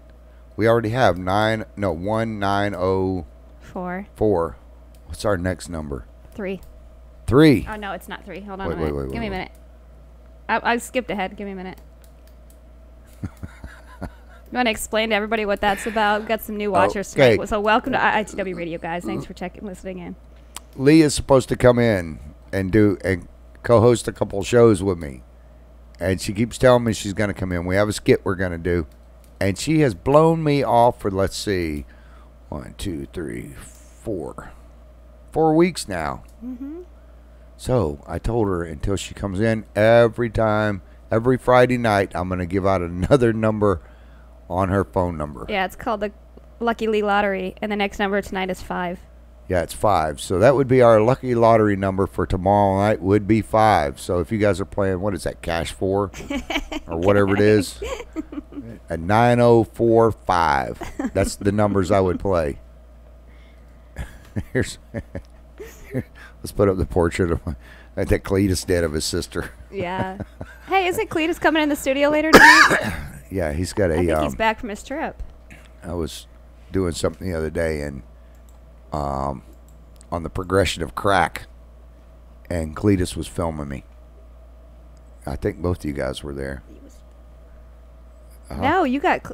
We already have 1904. 4. What's our next number? 3. 3. Oh no, it's not 3. Hold on Wait, a minute. wait, Give me a wait. minute. I skipped ahead. Give me a minute. You want to explain to everybody what that's about? We've got some new watchers Okay. tonight. So welcome to IITW Radio, guys. Thanks for listening in. Lee is supposed to come in and co-host a couple shows with me, and she keeps telling me she's going to come in. We have a skit we're going to do, and she has blown me off for, let's see, 1, 2, 3, 4 weeks now. Mm-hmm. So I told her until she comes in, every Friday night, I'm going to give out another number on her phone number. Yeah, it's called the Lucky Lee Lottery, and the next number tonight is 5. Yeah, it's 5. So that would be our lucky lottery number for tomorrow night would be 5. So if you guys are playing, what is that, Cash 4 or whatever it is, a 9045. That's the numbers I would play. Let's put up the portrait of that Cletus did of his sister. Yeah. Hey, isn't Cletus coming in the studio later tonight? Yeah, he's got a. I think he's back from his trip. I was doing something the other day and on the progression of crack, and Cletus was filming me. I think both of you guys were there. No,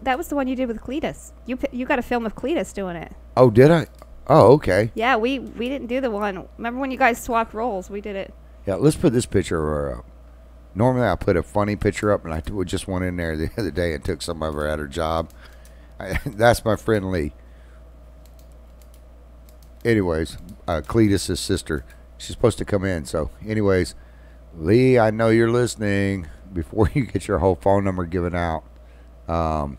that was the one you did with Cletus. You got a film of Cletus doing it. Oh, did I? Oh, okay. Yeah, we didn't do the one. Remember when you guys swapped roles? We did it. Yeah, let's put this picture up. Normally I put a funny picture up, and I just went in there the other day and took some of her at her job. That's my friend Lee. Anyways, Cletus' sister. She's supposed to come in. So, anyways, Lee, I know you're listening. Before you get your whole phone number given out. When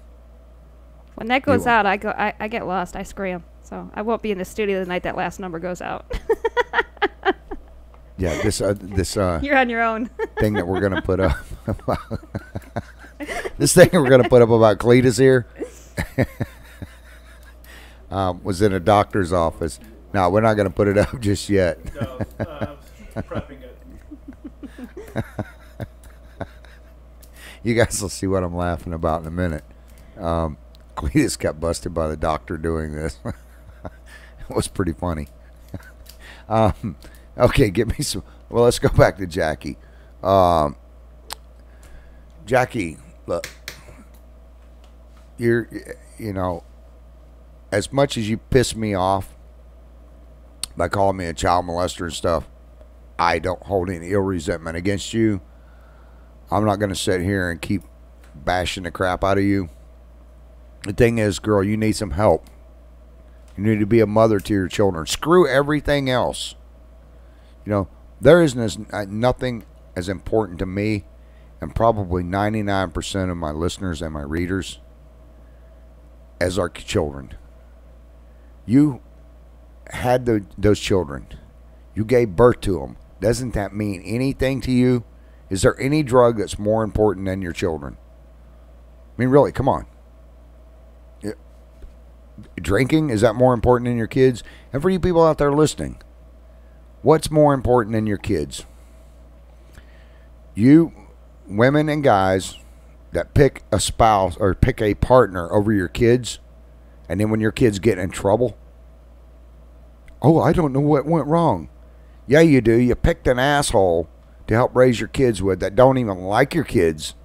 that goes out, I get lost. I scream. So I won't be in the studio the night that last number goes out. Yeah, this you're on your own. thing that we're gonna put up. This thing we're gonna put up about Cletus here was in a doctor's office. No, we're not gonna put it up just yet. No, I was prepping it. You guys will see what I'm laughing about in a minute. Cletus got busted by the doctor doing this. It was pretty funny. Okay, give me some. Well, let's go back to Jackie. Jackie, look, you know, as much as you piss me off by calling me a child molester and stuff, I don't hold any ill resentment against you. I'm not going to sit here and keep bashing the crap out of you. The thing is, girl, you need some help. You need to be a mother to your children. Screw everything else. You know, there is nothing as important to me, and probably 99% of my listeners and my readers, as our children. You had those children. You gave birth to them. Doesn't that mean anything to you? Is there any drug that's more important than your children? I mean, really, come on. Drinking, is that more important than your kids? And for you people out there listening, what's more important than your kids? You women and guys that pick a spouse or pick a partner over your kids, and then when your kids get in trouble, oh, I don't know what went wrong. Yeah, you do. You picked an asshole to help raise your kids with that don't even like your kids,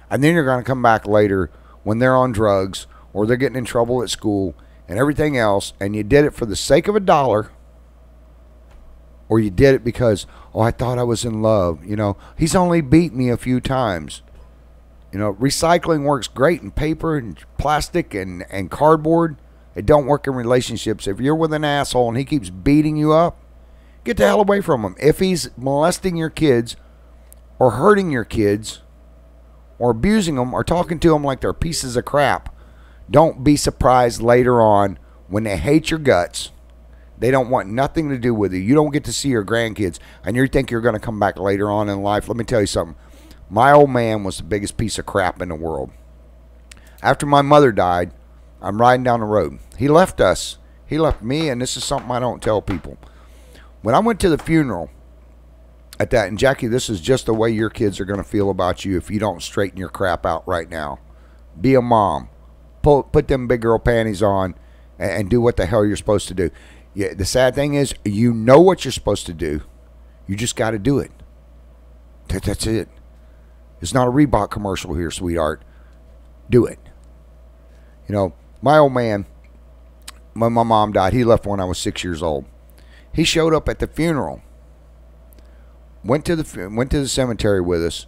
and then you're going to come back later when they're on drugs or they're getting in trouble at school and everything else, and you did it for the sake of $1, or you did it because, oh, I thought I was in love. You know, he's only beat me a few times. You know, recycling works great in paper and plastic and cardboard. It don't work in relationships. If you're with an asshole and he keeps beating you up, get the hell away from him. If he's molesting your kids or hurting your kids or abusing them or talking to them like they're pieces of crap, don't be surprised later on when they hate your guts. They don't want nothing to do with you. You don't get to see your grandkids, and you think you're going to come back later on in life. Let me tell you something. My old man was the biggest piece of crap in the world. After my mother died, I'm riding down the road. He left us. He left me, and this is something I don't tell people. When I went to the funeral at that, and Jackie, this is just the way your kids are going to feel about you if you don't straighten your crap out right now. Be a mom. Put them big girl panties on and do what the hell you're supposed to do. Yeah, the sad thing is, you know what you're supposed to do. You just got to do it. That's it. It's not a Reebok commercial here, sweetheart. Do it. You know, my old man, when my mom died, he left when I was 6 years old. He showed up at the funeral. Went to the cemetery with us.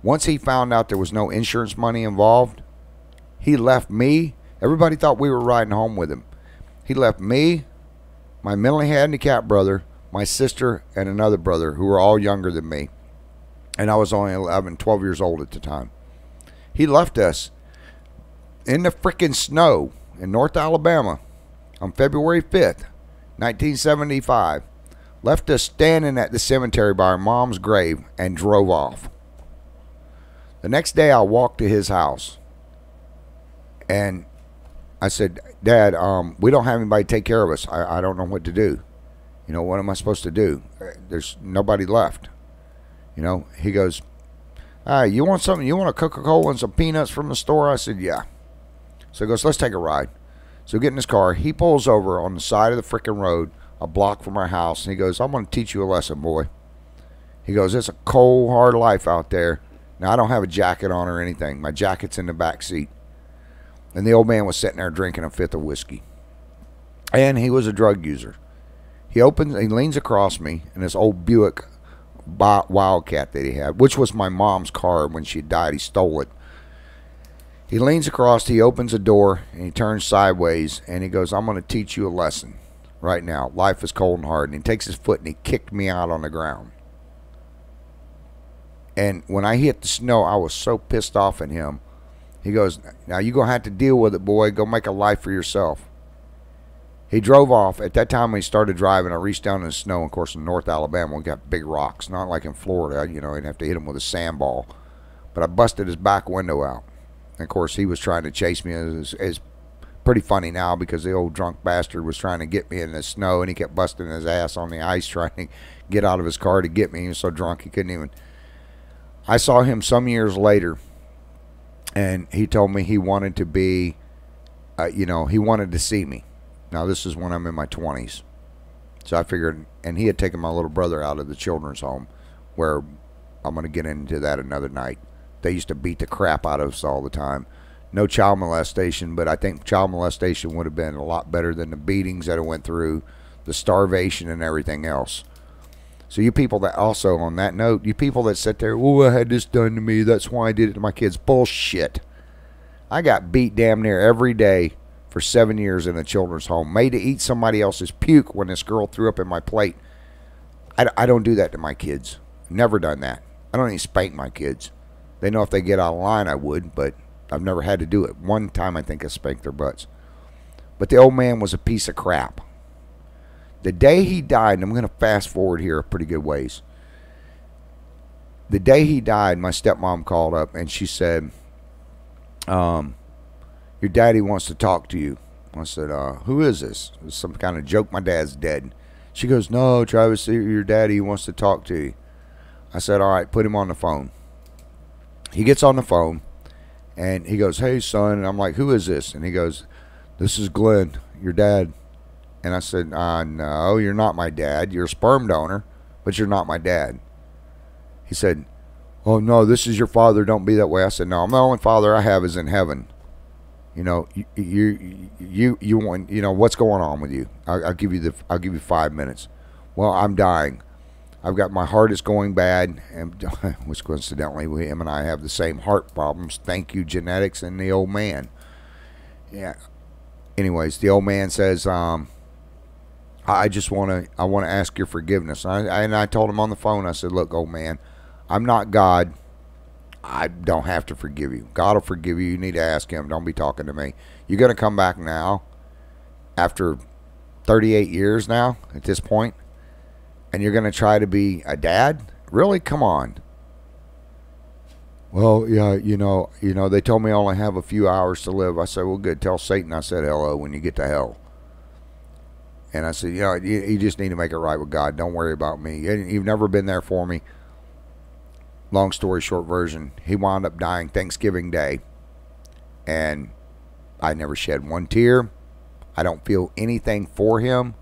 Once he found out there was no insurance money involved, he left me. Everybody thought we were riding home with him. He left me, my mentally handicapped brother, my sister, and another brother who were all younger than me. And I was only 11, 12 years old at the time. He left us in the freaking snow in North Alabama on February 5th, 1975. Left us standing at the cemetery by our mom's grave and drove off. The next day I walked to his house. And I said, Dad, we don't have anybody to take care of us. I don't know what to do. You know, what am I supposed to do? There's nobody left. You know, he goes, You want something? You want a Coca-Cola and some peanuts from the store? I said, yeah. So he goes, let's take a ride. So we get in his car. He pulls over on the side of the freaking road, a block from our house, and he goes, I'm going to teach you a lesson, boy. He goes, it's a cold, hard life out there. Now, I don't have a jacket on or anything. My jacket's in the back seat. And the old man was sitting there drinking a fifth of whiskey. And he was a drug user. He leans across me in this old Buick Wildcat that he had, which was my mom's car when she died. He stole it. He leans across, he opens a door, and he turns sideways, and he goes, I'm going to teach you a lesson right now. Life is cold and hard. And he takes his foot and he kicked me out on the ground. And when I hit the snow, I was so pissed off at him. He goes, now you're going to have to deal with it, boy. Go make a life for yourself. He drove off. At that time when he started driving, I reached down in the snow. Of course, in North Alabama, we got big rocks. Not like in Florida, you'd have to hit him with a sandball. But I busted his back window out. And, of course, he was trying to chase me. It's pretty funny now because the old drunk bastard was trying to get me in the snow, and he kept busting his ass on the ice trying to get out of his car to get me. He was so drunk he couldn't even. I saw him some years later, and he told me he wanted to be, he wanted to see me. Now, this is when I'm in my 20s. So I figured, and he had taken my little brother out of the children's home, where I'm going to get into that another night. They used to beat the crap out of us all the time. No child molestation, but I think child molestation would have been a lot better than the beatings that I went through, the starvation and everything else. So you people that also, on that note, you people that sit there, oh, I had this done to me, that's why I did it to my kids. Bullshit. I got beat damn near every day for 7 years in a children's home. Made to eat somebody else's puke when this girl threw up in my plate. I don't do that to my kids. Never done that. I don't even spank my kids. They know if they get out of line, I would, but I've never had to do it. One time I think I spanked their butts. But the old man was a piece of crap. The day he died, and I'm going to fast forward here a pretty good ways. The day he died, my stepmom called up and she said, your daddy wants to talk to you. I said, who is this? It was some kind of joke. My dad's dead. She goes, no, Travis, your daddy wants to talk to you. I said, all right, put him on the phone. He gets on the phone and he goes, hey, son. And I'm like, who is this? And he goes, this is Glenn, your dad. And I said, no, you're not my dad. You're a sperm donor, but you're not my dad. He said, oh, no, this is your father. Don't be that way. I said, no, the only father I have is in heaven. You want, what's going on with you? I'll give you 5 minutes. Well, I'm dying. I've got, my heart is going bad, and which coincidentally, him and I have the same heart problems. Thank you, genetics and the old man. Yeah. Anyways, the old man says, I want to ask your forgiveness. And I told him on the phone, I said, look, old man, I'm not God. I don't have to forgive you. God will forgive you. You need to ask him. Don't be talking to me. You're going to come back now after 38 years now at this point, and you're going to try to be a dad? Really? Come on. Well, yeah, they told me I only have a few hours to live. I said, well, good. Tell Satan I said hello when you get to hell. And I said, you just need to make it right with God. Don't worry about me. You've never been there for me. Long story short version, he wound up dying Thanksgiving Day. And I never shed one tear. I don't feel anything for him.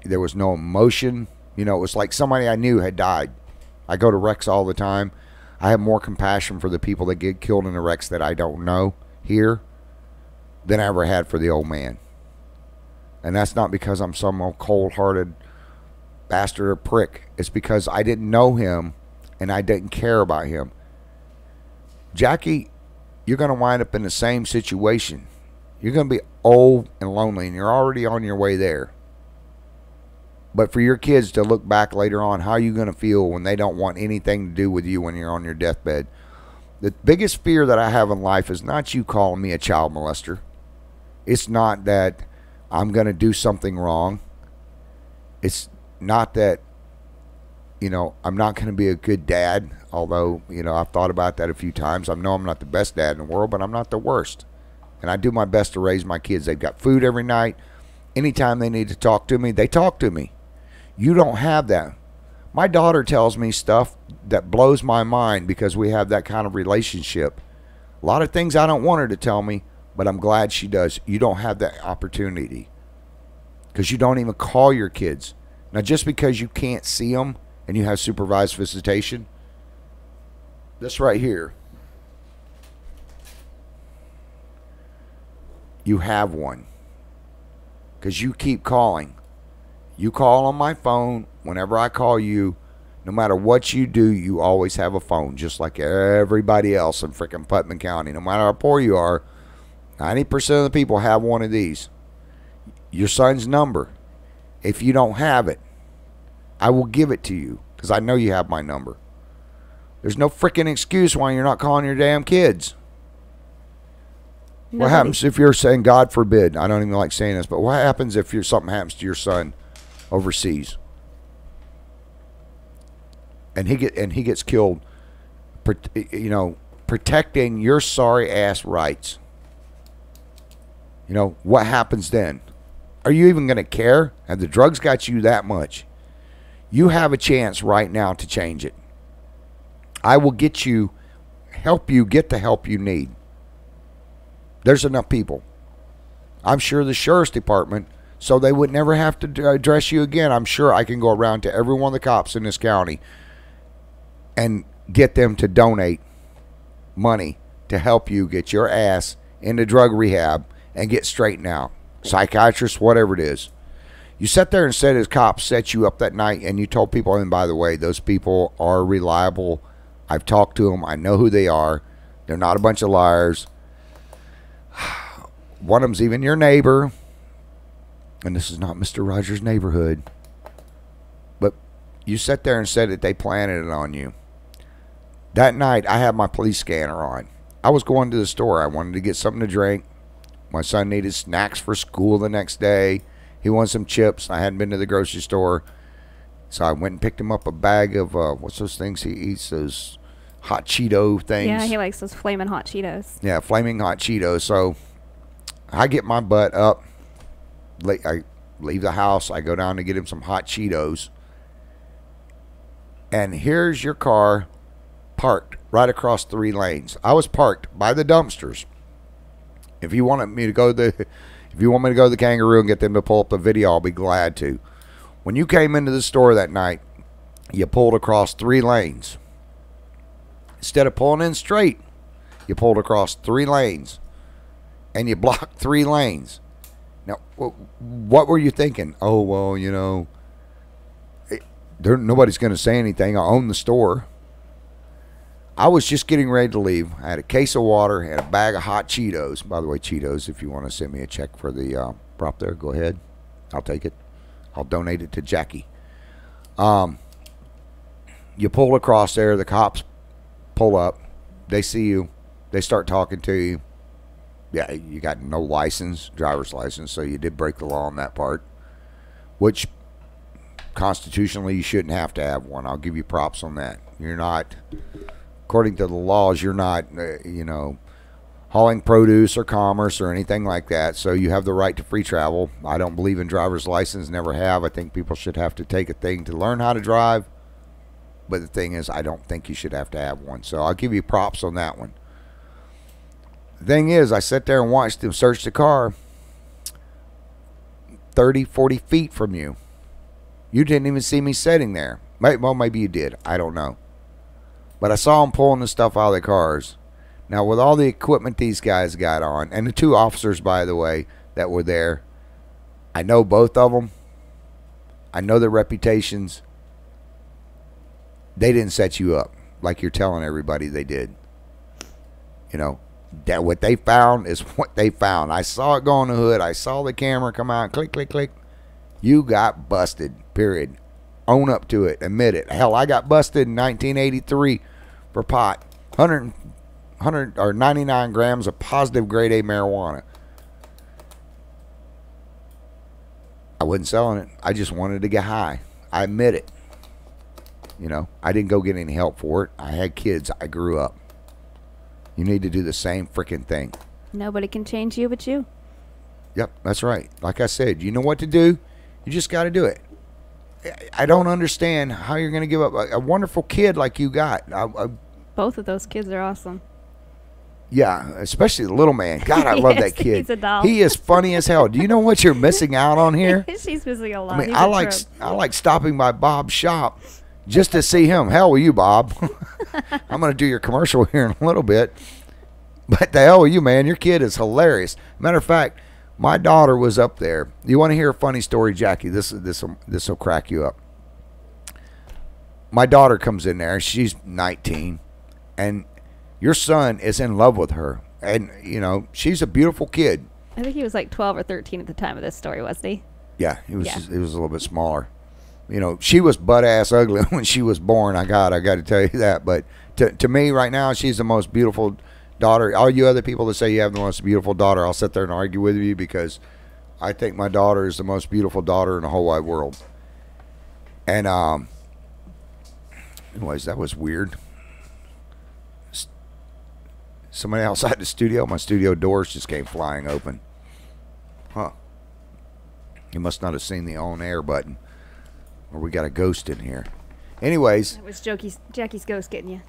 There was no emotion. It was like somebody I knew had died. I go to wrecks all the time. I have more compassion for the people that get killed in the wrecks that I don't know here than I ever had for the old man. And that's not because I'm some old cold-hearted bastard or prick. It's because I didn't know him and I didn't care about him. Jackie, you're going to wind up in the same situation. You're going to be old and lonely, and you're already on your way there. But for your kids to look back later on, how are you going to feel when they don't want anything to do with you when you're on your deathbed? The biggest fear that I have in life is not you calling me a child molester. It's not that I'm going to do something wrong. It's not that, I'm not going to be a good dad. Although, I've thought about that a few times. I know I'm not the best dad in the world, but I'm not the worst. And I do my best to raise my kids. They've got food every night. Anytime they need to talk to me, they talk to me. You don't have that. My daughter tells me stuff that blows my mind because we have that kind of relationship. A lot of things I don't want her to tell me, but I'm glad she does. You don't have that opportunity because you don't even call your kids. Now, just because you can't see them and you have supervised visitation, this right here, you have one because you keep calling. You call on my phone. Whenever I call you, no matter what you do, you always have a phone, just like everybody else in frickin' Putnam County. No matter how poor you are, 90% of the people have one of these. Your son's number. If you don't have it, I will give it to you because I know you have my number. There's no frickin' excuse why you're not calling your damn kids. What happens if you're saying, God forbid, I don't even like saying this, but what happens if something happens to your son overseas and he gets killed, protecting your sorry ass rights? What happens then? Are you even going to care? Have the drugs got you that much? You have a chance right now to change it. I will help you get the help you need. There's enough people. I'm sure the sheriff's department, so they would never have to address you again. I'm sure I can go around to every one of the cops in this county and get them to donate money to help you get your ass into drug rehab and get straightened out. Psychiatrist, whatever it is. You sat there and said his cops set you up that night and you told people, and by the way, those people are reliable. I've talked to them. I know who they are. They're not a bunch of liars. One of them's even your neighbor. And this is not Mr. Rogers' neighborhood. But you sat there and said that they planted it on you. That night, I had my police scanner on. I was going to the store. I wanted to get something to drink. My son needed snacks for school the next day. He wanted some chips. I hadn't been to the grocery store. So I went and picked him up a bag of, what's those things he eats? Those hot Cheeto things. Yeah, he likes those flaming hot Cheetos. Yeah, flaming hot Cheetos. So I get my butt up. I leave the house. I go down to get him some hot Cheetos. And here's your car parked right across 3 lanes. I was parked by the dumpsters. If you want me to go to the Kangaroo and get them to pull up a video, I'll be glad to. When you came into the store that night, you pulled across 3 lanes. Instead of pulling in straight, you pulled across 3 lanes. And you blocked 3 lanes. Now, what were you thinking? Oh, well, nobody's going to say anything. I own the store. I was just getting ready to leave. I had a case of water and a bag of hot Cheetos. By the way, Cheetos, if you want to send me a check for the prop there, go ahead. I'll take it. I'll donate it to Jackie. You pull across there. The cops pull up. They see you. They start talking to you. Yeah, you got no license, driver's license, so you did break the law on that part, which constitutionally you shouldn't have to have one. I'll give you props on that. You're not, according to the laws, you're not, hauling produce or commerce or anything like that, so you have the right to free travel. I don't believe in driver's license, never have. I think people should have to take a thing to learn how to drive, but the thing is, I don't think you should have to have one, so I'll give you props on that one. The thing is, I sat there and watched them search the car 30, 40 feet from you. You didn't even see me sitting there. Well, maybe you did. I don't know. But I saw them pulling the stuff out of the cars. Now, with all the equipment these guys got on, and the 2 officers, by the way, that were there, I know both of them. I know their reputations. They didn't set you up like you're telling everybody they did. That what they found is what they found. I saw it go in the hood. I saw the camera come out. Click, click, click. You got busted, period. Own up to it. Admit it. Hell, I got busted in 1983 for pot. 100 or 99 grams of positive grade A marijuana. I wasn't selling it. I just wanted to get high. I admit it. I didn't go get any help for it. I had kids. I grew up. You need to do the same freaking thing. Nobody can change you but you. Yep, that's right. Like I said, you know what to do. You just got to do it. I don't understand how you're going to give up a wonderful kid like you got. Both of those kids are awesome. Yeah, especially the little man. God, I love that Yes, kid. he's a doll. He is funny as hell. Do you know what you're missing out on here? She's missing a lot. I mean, He's I a like trip. I like stopping by Bob's shop just to see him. Hell with you, Bob. I'm going to do your commercial here in a little bit. But the hell with you, man. Your kid is hilarious. Matter of fact, my daughter was up there. You want to hear a funny story, Jackie? This will crack you up. My daughter comes in there. She's 19, and your son is in love with her. And, you know, she's a beautiful kid. I think he was like 12 or 13 at the time of this story, wasn't he? Yeah, he was. Yeah. He was a little bit smaller. You know, she was butt ass ugly when she was born. I got to tell you that. But to me, right now, she's the most beautiful daughter. All you other people that say you have the most beautiful daughter, I'll sit there and argue with you because I think my daughter is the most beautiful daughter in the whole wide world. And anyways, that was weird. Somebody outside the studio. My studio doors just came flying open. Huh. You must not have seen the on air button. Or we got a ghost in here. Anyways. It was Jackie's ghost getting you.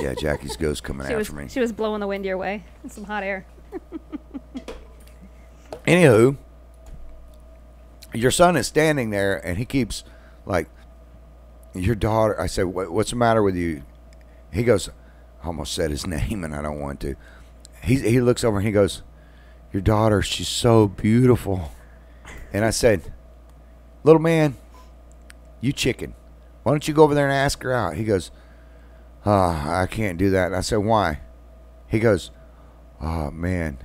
Yeah, Jackie's ghost coming after me. She was blowing the wind your way. With some hot air. Anywho, your son is standing there and he keeps like, your daughter. I said, what's the matter with you? He goes, I almost said his name and I don't want to. He looks over and he goes, your daughter, she's so beautiful. And I said, little man, you chicken. Why don't you go over there and ask her out? He goes, I can't do that. And I said, why? He goes, oh, man.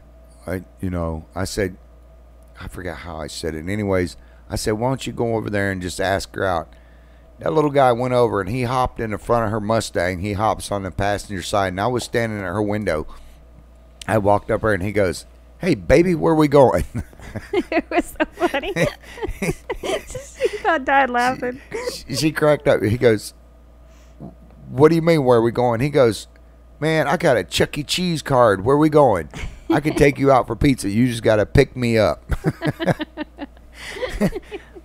I said, I forgot how I said it. Anyways, I said, why don't you go over there and just ask her out? That little guy went over and he hopped in the front of her Mustang. He hops on the passenger side, and I was standing at her window. I walked up there and he goes, hey, baby, where are we going? It was so funny. She about died laughing. She cracked up. He goes, what do you mean, where are we going? He goes, man, I got a Chuck E. Cheese card. Where are we going? I can take you out for pizza. You just got to pick me up.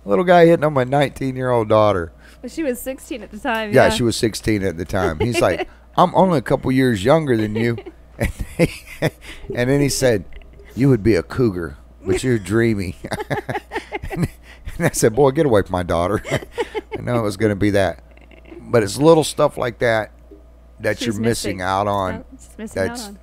Little guy hitting on my 19-year-old daughter. But she was 16 at the time. Yeah, she was 16 at the time. He's like, I'm only a couple years younger than you. And then he said, you would be a cougar, but you're dreamy. And I said, boy, get away from my daughter. I know it was going to be that. But it's little stuff like that you're missing out on. She's missing out on.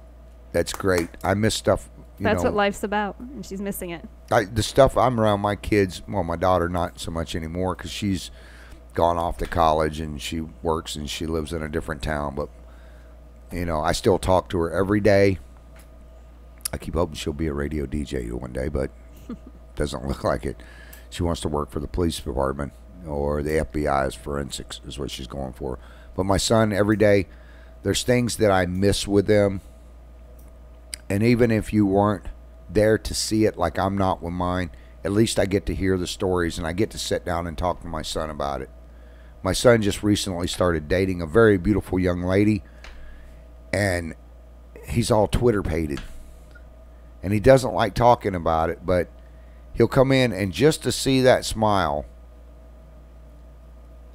That's great. I miss stuff. That's what life's about, and she's missing it. The stuff I'm around my kids, well, my daughter not so much anymore because she's gone off to college and she works and she lives in a different town. But, I still talk to her every day. I keep hoping she'll be a radio DJ one day, but doesn't look like it. She wants to work for the police department or the FBI's forensics is what she's going for. But my son, every day, there's things that I miss with them. And even if you weren't there to see it like I'm not with mine, at least I get to hear the stories and I get to sit down and talk to my son about it. My son just recently started dating a very beautiful young lady, and he's all Twitter-pated. And he doesn't like talking about it, but he'll come in and just to see that smile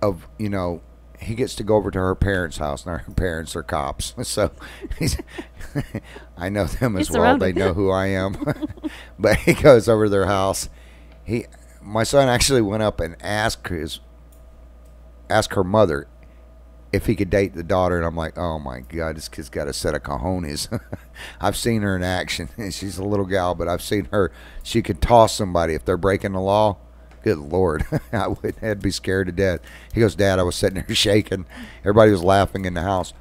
of, he gets to go over to her parents' house, and her parents are cops. So I know them as well. They know who I am. But he goes over to their house. My son actually went up and asked her mother if he could date the daughter, and I'm like, oh my God, this kid's got a set of cojones. I've seen her in action. She's a little gal, but I've seen her. She could toss somebody if they're breaking the law. Good Lord, I'd be scared to death. He goes, Dad, I was sitting there shaking. Everybody was laughing in the house.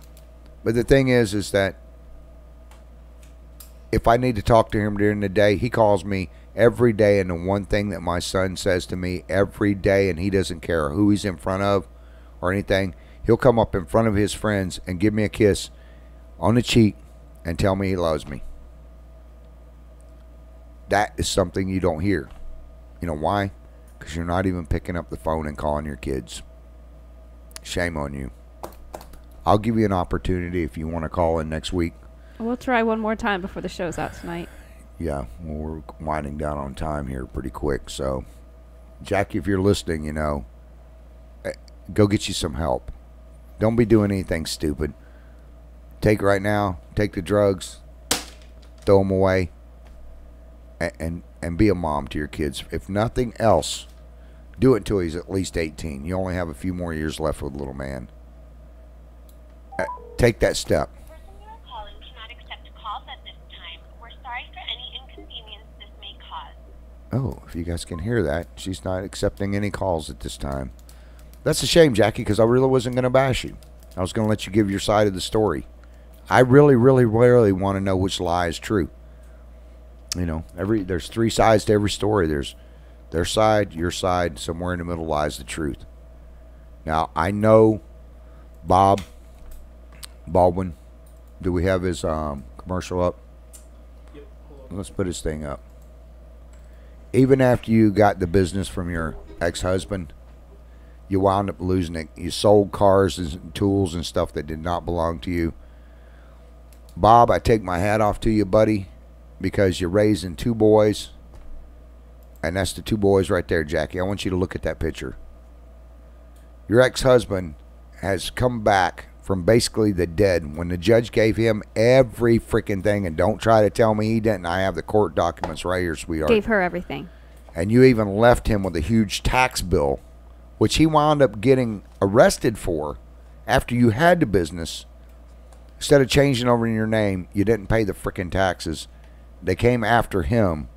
But the thing is that if I need to talk to him during the day, he calls me every day, and the one thing that my son says to me every day, and he doesn't care who he's in front of or anything, he'll come up in front of his friends and give me a kiss on the cheek and tell me he loves me. That is something you don't hear. You know why? Because you're not even picking up the phone and calling your kids. Shame on you. I'll give you an opportunity if you want to call in next week. We'll try one more time before the show's out tonight. Yeah, well, we're winding down on time here pretty quick. So, Jackie, if you're listening, go get you some help. Don't be doing anything stupid. Take it right now. Take the drugs. Throw them away. And be a mom to your kids. If nothing else, do it until he's at least 18. You only have a few more years left with little man. Take that step. The person you are calling cannot accept calls at this time. We're sorry for any inconvenience this may cause. Oh, if you guys can hear that, she's not accepting any calls at this time. That's a shame, Jackie, because I really wasn't going to bash you. I was going to let you give your side of the story. I really, really, really want to know which lie is true. You know, there's 3 sides to every story. There's their side, your side. Somewhere in the middle lies the truth. Now, I know Baldwin. Do we have his commercial up? Yep, hold on. Let's put his thing up. Even after you got the business from your ex-husband, you wound up losing it. You sold cars and tools and stuff that did not belong to you. Bob, I take my hat off to you, buddy, because you're raising 2 boys. And that's the 2 boys right there, Jackie. I want you to look at that picture. Your ex-husband has come back from basically the dead when the judge gave him every freaking thing. And don't try to tell me he didn't. I have the court documents right here, sweetheart. Gave her everything. And you even left him with a huge tax bill, which he wound up getting arrested for after you had the business. Instead of changing over in your name, you didn't pay the freaking taxes. They came after him.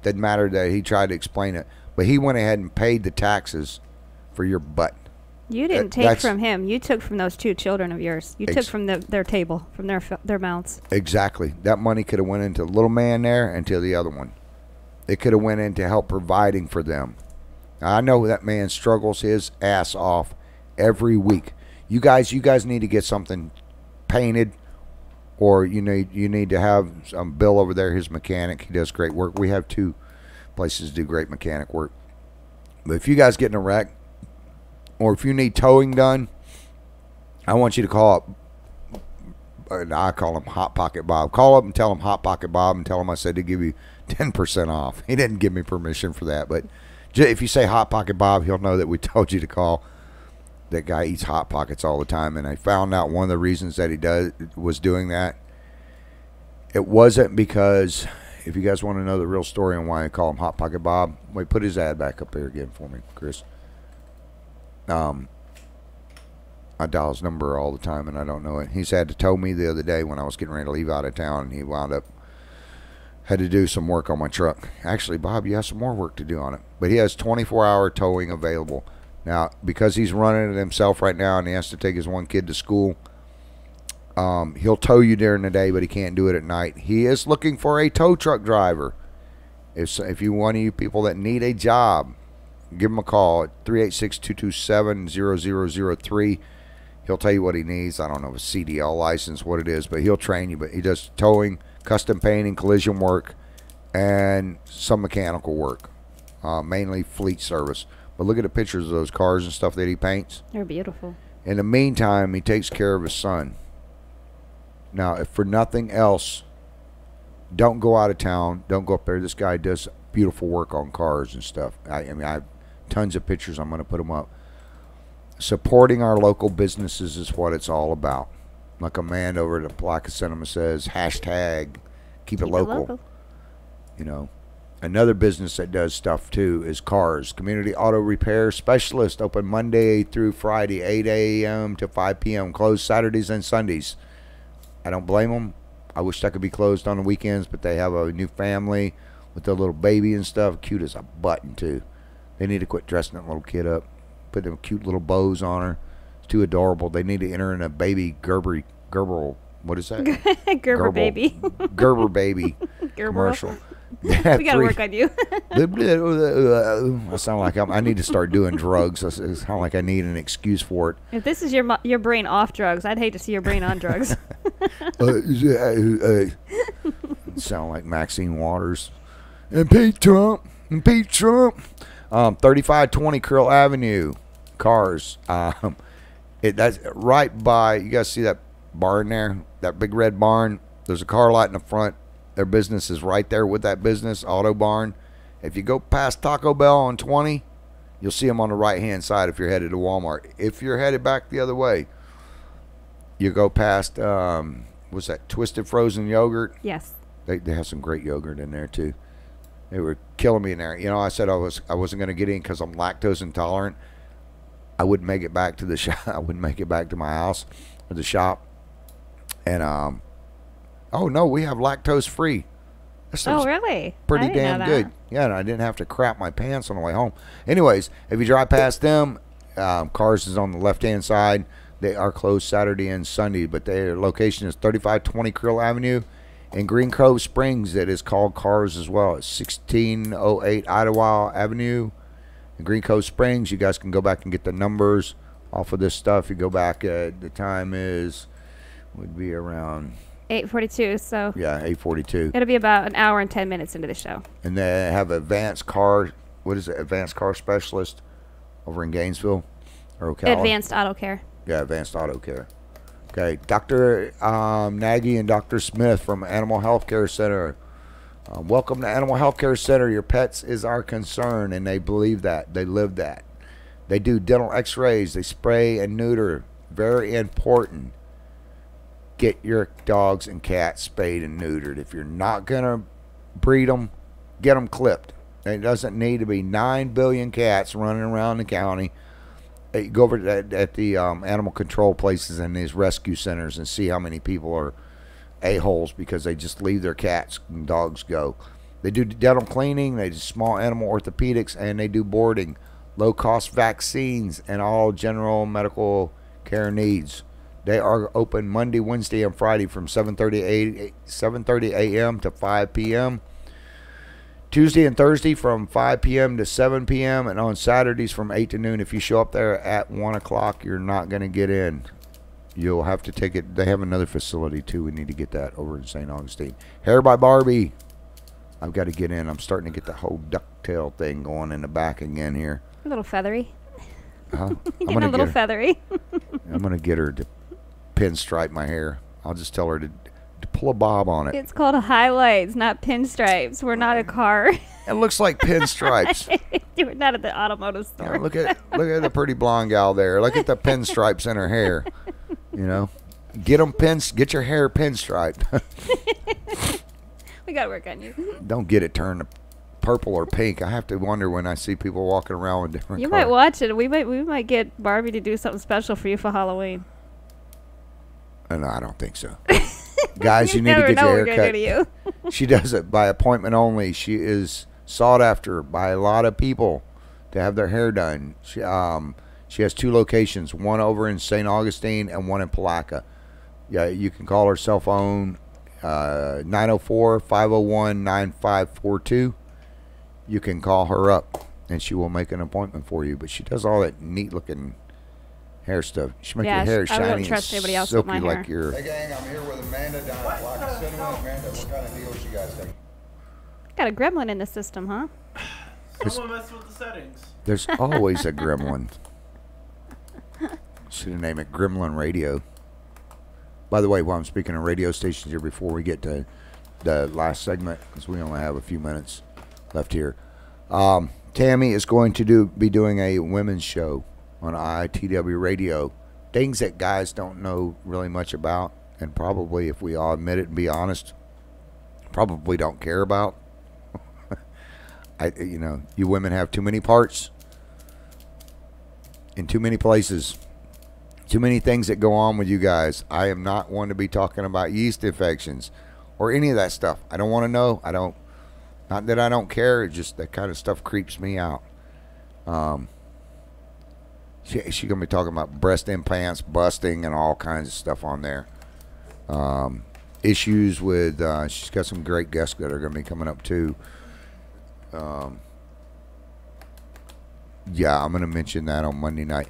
Didn't matter that he tried to explain it. But he went ahead and paid the taxes for your butt. You didn't take from him. You took from those 2 children of yours. You took from their table, from their mouths. Exactly. That money could have went into the little man there and to the other one. It could have went into help providing for them. Now, I know that man struggles his ass off every week. You guys need to get something painted, or you need to have Bill over there, his mechanic. He does great work. We have 2 places to do great mechanic work. But if you guys get in a wreck, or if you need towing done, I want you to call up. I call him Hot Pocket Bob. Call up and tell him Hot Pocket Bob, and tell him I said to give you 10% off. He didn't give me permission for that, but if you say Hot Pocket Bob, he'll know that we told you to call. That guy eats Hot Pockets all the time, and I found out one of the reasons that he was doing that. It wasn't because, if you guys want to know the real story on why I call him Hot Pocket Bob, wait, put his ad back up there again for me, Chris. I dial his number all the time, and I don't know it. He's had to tow me the other day when I was getting ready to leave out of town, and he wound up had to do some work on my truck. Actually, Bob, you have some more work to do on it. But he has 24-hour towing available. Now, because he's running it himself right now and he has to take his 1 kid to school, he'll tow you during the day, but he can't do it at night. He is looking for a tow truck driver. If you one of you people that need a job, give him a call at 386-227-0003. He'll tell you what he needs. I don't know if it's CDL license, what it is, but he'll train you. But he does towing, custom painting, collision work, and some mechanical work, mainly fleet service. But look at the pictures of those cars and stuff that he paints. They're beautiful. In the meantime, he takes care of his son. Now, if for nothing else, don't go out of town. Don't go up there. This guy does beautiful work on cars and stuff. I mean, I have tons of pictures. I'm going to put them up. Supporting our local businesses is what it's all about. Like a man over at the Placa Cinema says, hashtag keep it local. You know. Another business that does stuff too is cars. Community Auto Repair Specialist, open Monday through Friday, 8 a.m. to 5 p.m. Closed Saturdays and Sundays. I don't blame them. I wish I could be closed on the weekends, but they have a new family with their little baby and stuff. Cute as a button too. They need to quit dressing that little kid up. Put them cute little bows on her. It's too adorable. They need to enter in a baby Gerber. What is that? Gerber baby. Gerber baby commercial. We gotta work on you. I sound like I need to start doing drugs. It sound like I need an excuse for it. If this is your brain off drugs, I'd hate to see your brain on drugs. Sound like Maxine Waters. Impeach Trump. Impeach Trump. 3520 Curl Avenue. Cars. That's right by. You guys see that barn there? That big red barn. There's a car lot in the front. Their business is right there with that business, Auto Barn. If you go past Taco Bell on 20, You'll see them on the right-hand side if you're headed to Walmart. If you're headed back the other way, you go past, what's that, Twisted Frozen Yogurt? Yes. They have some great yogurt in there, too. They were killing me in there. You know, I said I wasn't going to get in because I'm lactose intolerant. I wouldn't make it back to the shop. I wouldn't make it back to my house or the shop. And, oh, no, we have lactose-free. Oh, really? Pretty I didn't damn know good. that. Yeah, and I didn't have to crap my pants on the way home. Anyways, if you drive past them, Cars is on the left-hand side. They are closed Saturday and Sunday, but their location is 3520 Krill Avenue. In Green Cove Springs, it is called Cars as well. It's 1608 Idlewild Avenue. In Green Cove Springs, you guys can go back and get the numbers off of this stuff. You go back, the time would be around... 8:42, so... Yeah, 8:42. It'll be about an hour and 10 minutes into the show. And they have Advanced Car... What is it? Advanced Car Specialist over in Gainesville or Ocala. Advanced Auto Care. Yeah, Advanced Auto Care. Okay, Dr. Nagy and Dr. Smith from Animal Health Care Center. Welcome to Animal Health Care Center. Your pets is our concern, and they believe that. They live that. They do dental x-rays. They spray and neuter. Very important. Get your dogs and cats spayed and neutered. If you're not going to breed them, get them clipped. It doesn't need to be 9 billion cats running around the county. You go over at the animal control places and these rescue centers and see how many people are a-holes because they just leave their cats and dogs go. They do dental cleaning, they do small animal orthopedics, and they do boarding, low-cost vaccines, and all general medical care needs. They are open Monday, Wednesday, and Friday from 7:30 a.m. to 5 p.m. Tuesday and Thursday from 5 p.m. to 7 p.m. and on Saturdays from 8 to noon. If you show up there at 1 o'clock, you're not going to get in. You'll have to take it. They have another facility, too. We need to get that over in St. Augustine. Hair by Barbie. I've got to get in. I'm starting to get the whole ducktail thing going in the back again here. A little feathery. Huh? Getting a little feathery. I'm going to get her to pinstripe my hair. I'll just tell her to pull a bob on it. It's called highlights, not pinstripes. We're not a car. It looks like pinstripes. We're not at the automotive store. Look at the pretty blonde gal there. Look at the pinstripes in her hair. You know, get your hair pinstriped. We got to work on you. Don't get it turned purple or pink. I have to wonder when I see people walking around with different You colors. might watch it. We might get Barbie to do something special for you for Halloween. No, I don't think so. Guys, you need never to get know your what we're hair gonna do cut. to you. She does it by appointment only. She is sought after by a lot of people to have their hair done. She has 2 locations, one over in St. Augustine and one in Palaca. Yeah, you can call her cell phone 904-501-9542. You can call her up and she will make an appointment for you. But she does all that neat looking hair stuff. She makes your hair I shiny wouldn't trust and anybody else with silky my like hair. your... Hey gang, I'm here with Amanda down at Black Cinema. Amanda, what kind of deals you guys think? Got a gremlin in the system, huh? Someone messed with the settings. There's always a gremlin. Should have named it Gremlin Radio. By the way, while I'm speaking of radio stations here before we get to the last segment, because we only have a few minutes left here, Tammy is going to be doing a women's show on IITW Radio. Things that guys don't know really much about, and probably, if we all admit it and be honest, probably don't care about. You women have too many parts in too many places. Too many things that go on with you guys. I am not one to be talking about yeast infections or any of that stuff. I don't want to know. Not that I don't care. It's just that kind of stuff creeps me out. She's going to be talking about breast implants busting and all kinds of stuff on there. Issues with, she's got some great guests that are going to be coming up too. Yeah, I'm going to mention that on Monday night.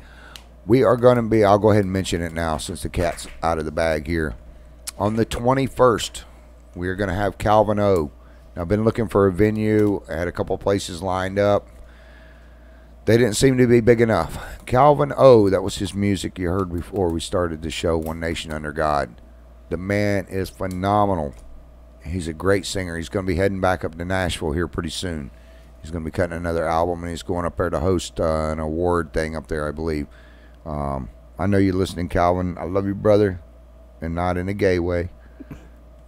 We are going to be, I'll go ahead and mention it now since the cat's out of the bag here. On the 21st, we are going to have Calvin O. Now, I've been looking for a venue. I had a couple places lined up. They didn't seem to be big enough. Calvin O, that was his music you heard before we started the show, One Nation Under God. The man is phenomenal. He's a great singer. He's going to be heading back up to Nashville here pretty soon. He's going to be cutting another album, and he's going up there to host an award thing up there, I believe. I know you're listening, Calvin. I love you, brother, and not in a gay way.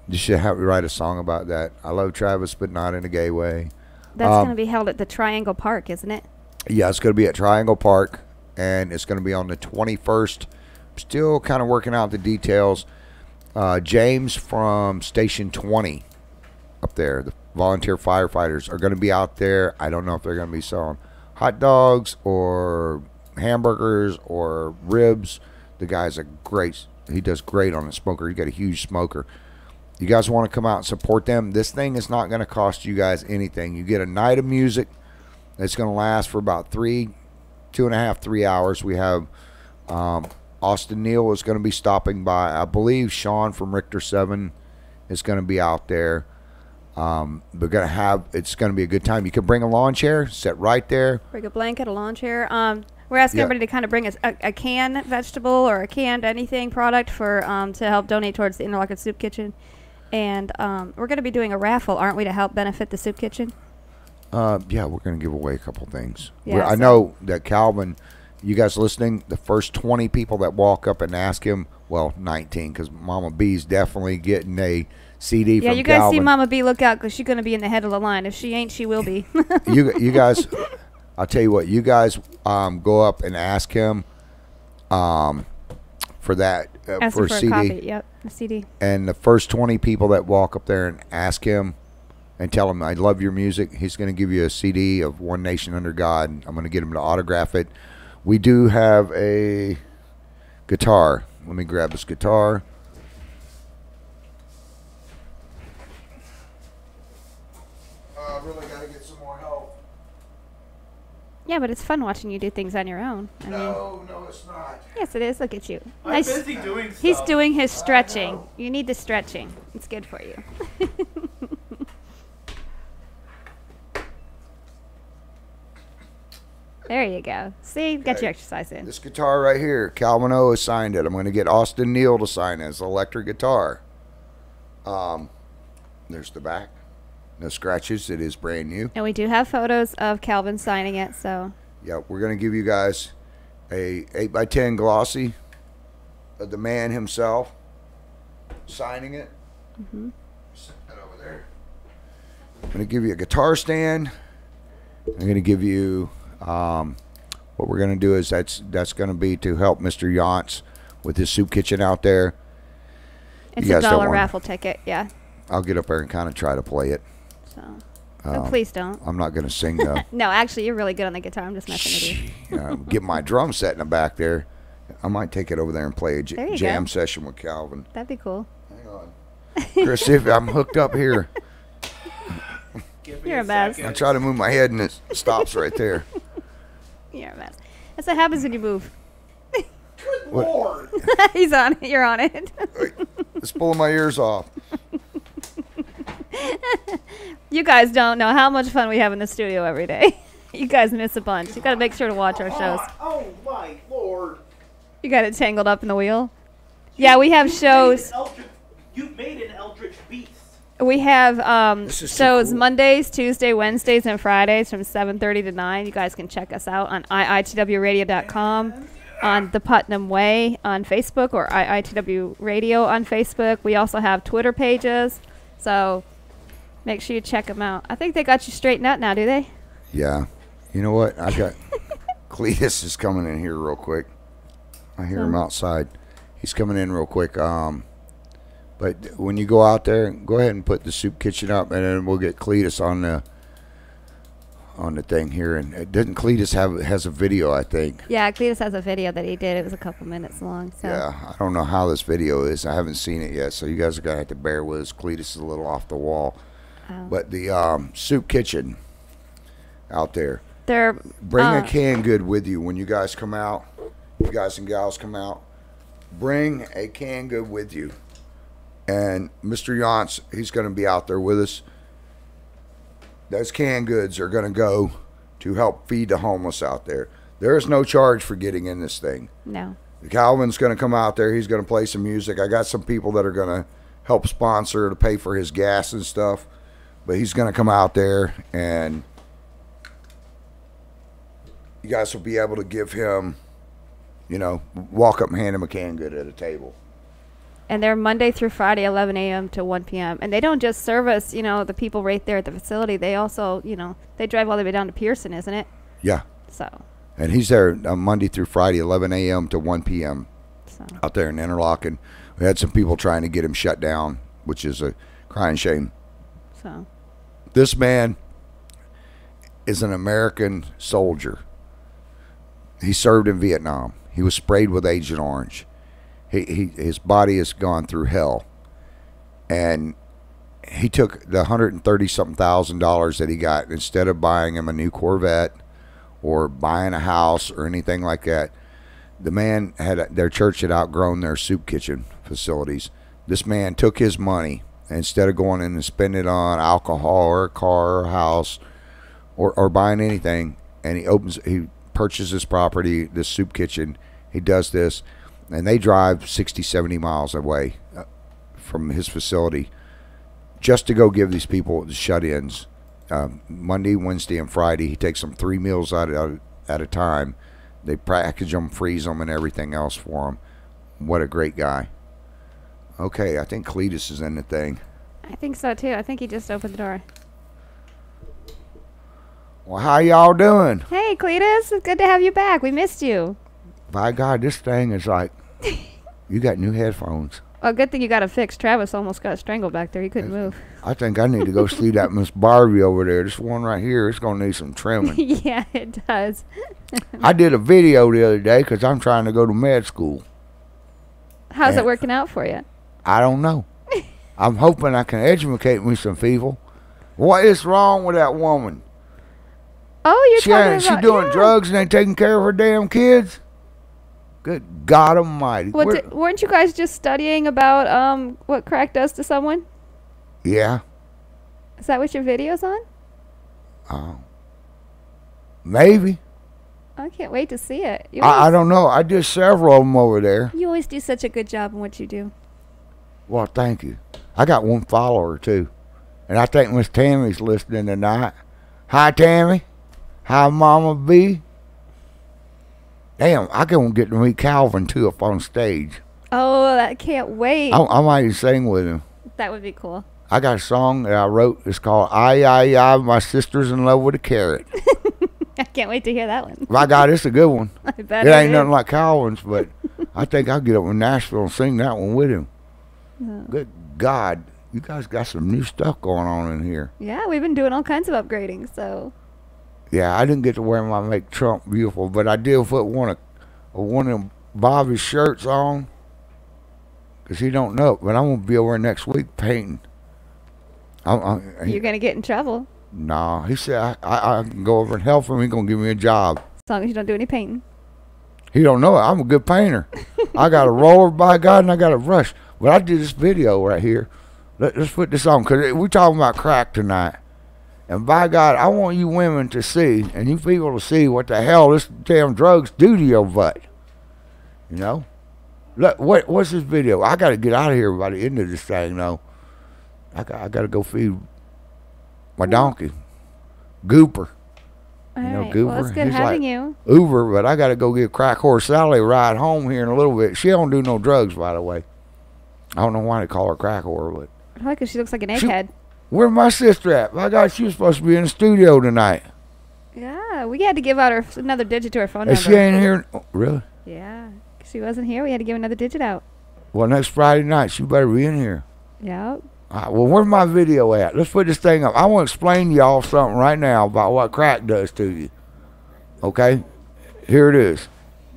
You should write a song about that. I love Travis, but not in a gay way. That's going to be held at the Triangle Park, isn't it? Yeah, it's going to be at Triangle Park, and it's going to be on the 21st. Still kind of working out the details. James from Station 20 up there, the volunteer firefighters, are going to be out there. I don't know if they're going to be selling hot dogs or hamburgers or ribs. The guy's he does great on the smoker. He got a huge smoker. You guys want to come out and support them? This thing is not going to cost you guys anything. You get a night of music that's going to last for about 2.5, 3 hours. We have Austin Neal is going to be stopping by. I believe Sean from Richter 7 is going to be out there. It's going to be a good time. You can bring a lawn chair, sit right there. Bring a blanket, a lawn chair. We're asking everybody to kind of bring a canned vegetable or a canned anything product for to help donate towards the Interlochen Soup Kitchen. And we're going to be doing a raffle, aren't we, to help benefit the soup kitchen? Yeah, we're going to give away a couple things. Yeah, I know that Calvin, you guys listening, the first 20 people that walk up and ask him, well, 19, because Mama B's definitely getting a CD from Calvin. Yeah, you guys see Mama B, look out, because she's going to be in the head of the line. If she ain't, she will be. you guys, I'll tell you what, you guys go up and ask him for that, for a CD. Copy. Yep, a CD. And the first 20 people that walk up there and ask him and tell him, I love your music, he's going to give you a CD of One Nation Under God. I'm going to get him to autograph it. We do have a guitar. Let me grab this guitar. I really got to get some more help. Yeah, but it's fun watching you do things on your own. No, it's not. Yes, it is. Look at you. I'm busy doing stuff. He's doing his stretching. You need the stretching. It's good for you. There you go. See, got your exercise in. This guitar right here, Calvin O has signed it. I'm going to get Austin Neal to sign it. It's an electric guitar. There's the back. No scratches. It is brand new. And we do have photos of Calvin signing it. So. Yeah, we're going to give you guys a 8x10 glossy of the man himself signing it. Mm-hmm. Set that over there. I'm going to give you a guitar stand. I'm going to give you what we're going to do is that's going to be to help Mr. Yance with his soup kitchen out there. It's a $1 raffle ticket, yeah. I'll get up there and kind of try to play it. So please don't. I'm not going to sing though. No, actually, you're really good on the guitar. I'm just messing with you. Get my drum set in the back there. I might take it over there and play a jam session with Calvin. That'd be cool. Hang on. Chris, if I'm hooked up here. You're a mess. I try to move my head and it stops right there. You're a mess. That's what happens when you move. Good Lord. He's on it. You're on it. It's pulling my ears off. You guys don't know how much fun we have in the studio every day. You guys miss a bunch. You got to make sure to watch our shows. Oh my Lord. You got it tangled up in the wheel? Yeah, we have shows. You've made an eldritch beast. We have shows cool. Mondays, Tuesday, Wednesdays, and Fridays from 7:30 to 9. You guys can check us out on IITWradio.com, on The Putnam Way on Facebook, or IITW Radio on Facebook. We also have Twitter pages, so make sure you check them out. I think they got you straightened out now, do they? Yeah. You know what? I got Cletus is coming in here real quick. I hear him outside. He's coming in real quick. But when you go out there, go ahead and put the soup kitchen up, and then we'll get Cletus on the thing here. And doesn't Cletus has a video? I think. Yeah, Cletus has a video that he did. It was a couple minutes long. So. Yeah, I don't know how this video is. I haven't seen it yet, so you guys are gonna have to bear with us. Cletus is a little off the wall, but the soup kitchen out there. Bring a canned good with you when you guys come out. You guys and gals come out. Bring a canned good with you. And Mr. Yance, he's going to be out there with us. Those canned goods are going to go to help feed the homeless out there. There is no charge for getting in this thing. No. Calvin's going to come out there. He's going to play some music. I got some people that are going to help sponsor to pay for his gas and stuff. But he's going to come out there and you guys will be able to give him, you know, walk up and hand him a canned good at a table. And they're Monday through Friday, 11 a.m. to 1 p.m. And they don't just service, you know, the people right there at the facility. They also, you know, they drive all the way down to Pearson, isn't it? Yeah. So. And he's there Monday through Friday, 11 a.m. to 1 p.m. So. Out there in Interlochen. We had some people trying to get him shut down, which is a crying shame. So. This man is an American soldier. He served in Vietnam. He was sprayed with Agent Orange. His body has gone through hell. And he took the $130-something thousand that he got, instead of buying him a new Corvette or buying a house or anything like that. The man their church had outgrown their soup kitchen facilities. This man took his money, instead of going in and spending it on alcohol or a car or a house or buying anything, and he purchases property, this soup kitchen. He does this, and they drive 60, 70 miles away from his facility just to go give these people the shut-ins. Monday, Wednesday, and Friday, he takes them 3 meals at a time. They package them, freeze them, and everything else for them. What a great guy. Okay, I think Cletus is in the thing. I think so, too. I think he just opened the door. Well, how y'all doing? Hey, Cletus. It's good to have you back. We missed you. By God, this thing is like, you got new headphones. Well, good thing you got it fixed. Travis almost got strangled back there. He couldn't move. I think I need to go see that Miss Barbie over there. This one right here, it's going to need some trimming. Yeah, it does. I did a video the other day because I'm trying to go to med school. How's it working out for you? I don't know. I'm hoping I can educate me some people. What is wrong with that woman? Oh, you're talking about... She doing drugs and ain't taking care of her damn kids? Good God Almighty. Weren't you guys just studying about what crack does to someone? Yeah. Is that what your video's on? Maybe. I can't wait to see it. I don't know. I did several of them over there. You always do such a good job in what you do. Well, thank you. I got one follower, too. And I think Miss Tammy's listening tonight. Hi, Tammy. Hi, Mama B. Damn, I can get to meet Calvin, too, up on stage. Oh, I can't wait. I might even sing with him. That would be cool. I got a song that I wrote. It's called I, My Sister's in Love with a Carrot. I can't wait to hear that one. My God, it's a good one. I bet it ain't nothing like Calvin's, but I think I'll get up in Nashville and sing that one with him. Good God. You guys got some new stuff going on in here. Yeah, we've been doing all kinds of upgrading, so... Yeah, I didn't get to wear my Make Trump Beautiful, but I did put one of Bobby's shirts on, because he don't know, but I'm going to be over next week painting. You're going to get in trouble. Nah, he said I can go over and help him. He's going to give me a job. As long as you don't do any painting. He don't know it. I'm a good painter. I got a roller, by God, and I got a brush. But I did this video right here. Let's put this on, because we're talking about crack tonight. And by God, I want you women to see, and you people to see what the hell this damn drugs do to your butt. You know? Look, what's this video? I got to get out of here by the end of this thing, though. I got to go feed my donkey. Gooper. All you know, right. Gooper. Well, it's good He's having like you. Uber, but I got to go get Crack Horse Sally a ride home here in a little bit. She don't do no drugs, by the way. I don't know why they call her Crack Whore, but... Probably because she looks like an egghead. Where's my sister at? My God, she was supposed to be in the studio tonight. Yeah, we had to give out another digit to her phone number. She ain't here. Oh, really? Yeah. She wasn't here. We had to give another digit out. Well, next Friday night, she better be in here. Yep. Well, where's my video at? Let's put this thing up. I want to explain to y'all something right now about what crack does to you. Okay? Here it is.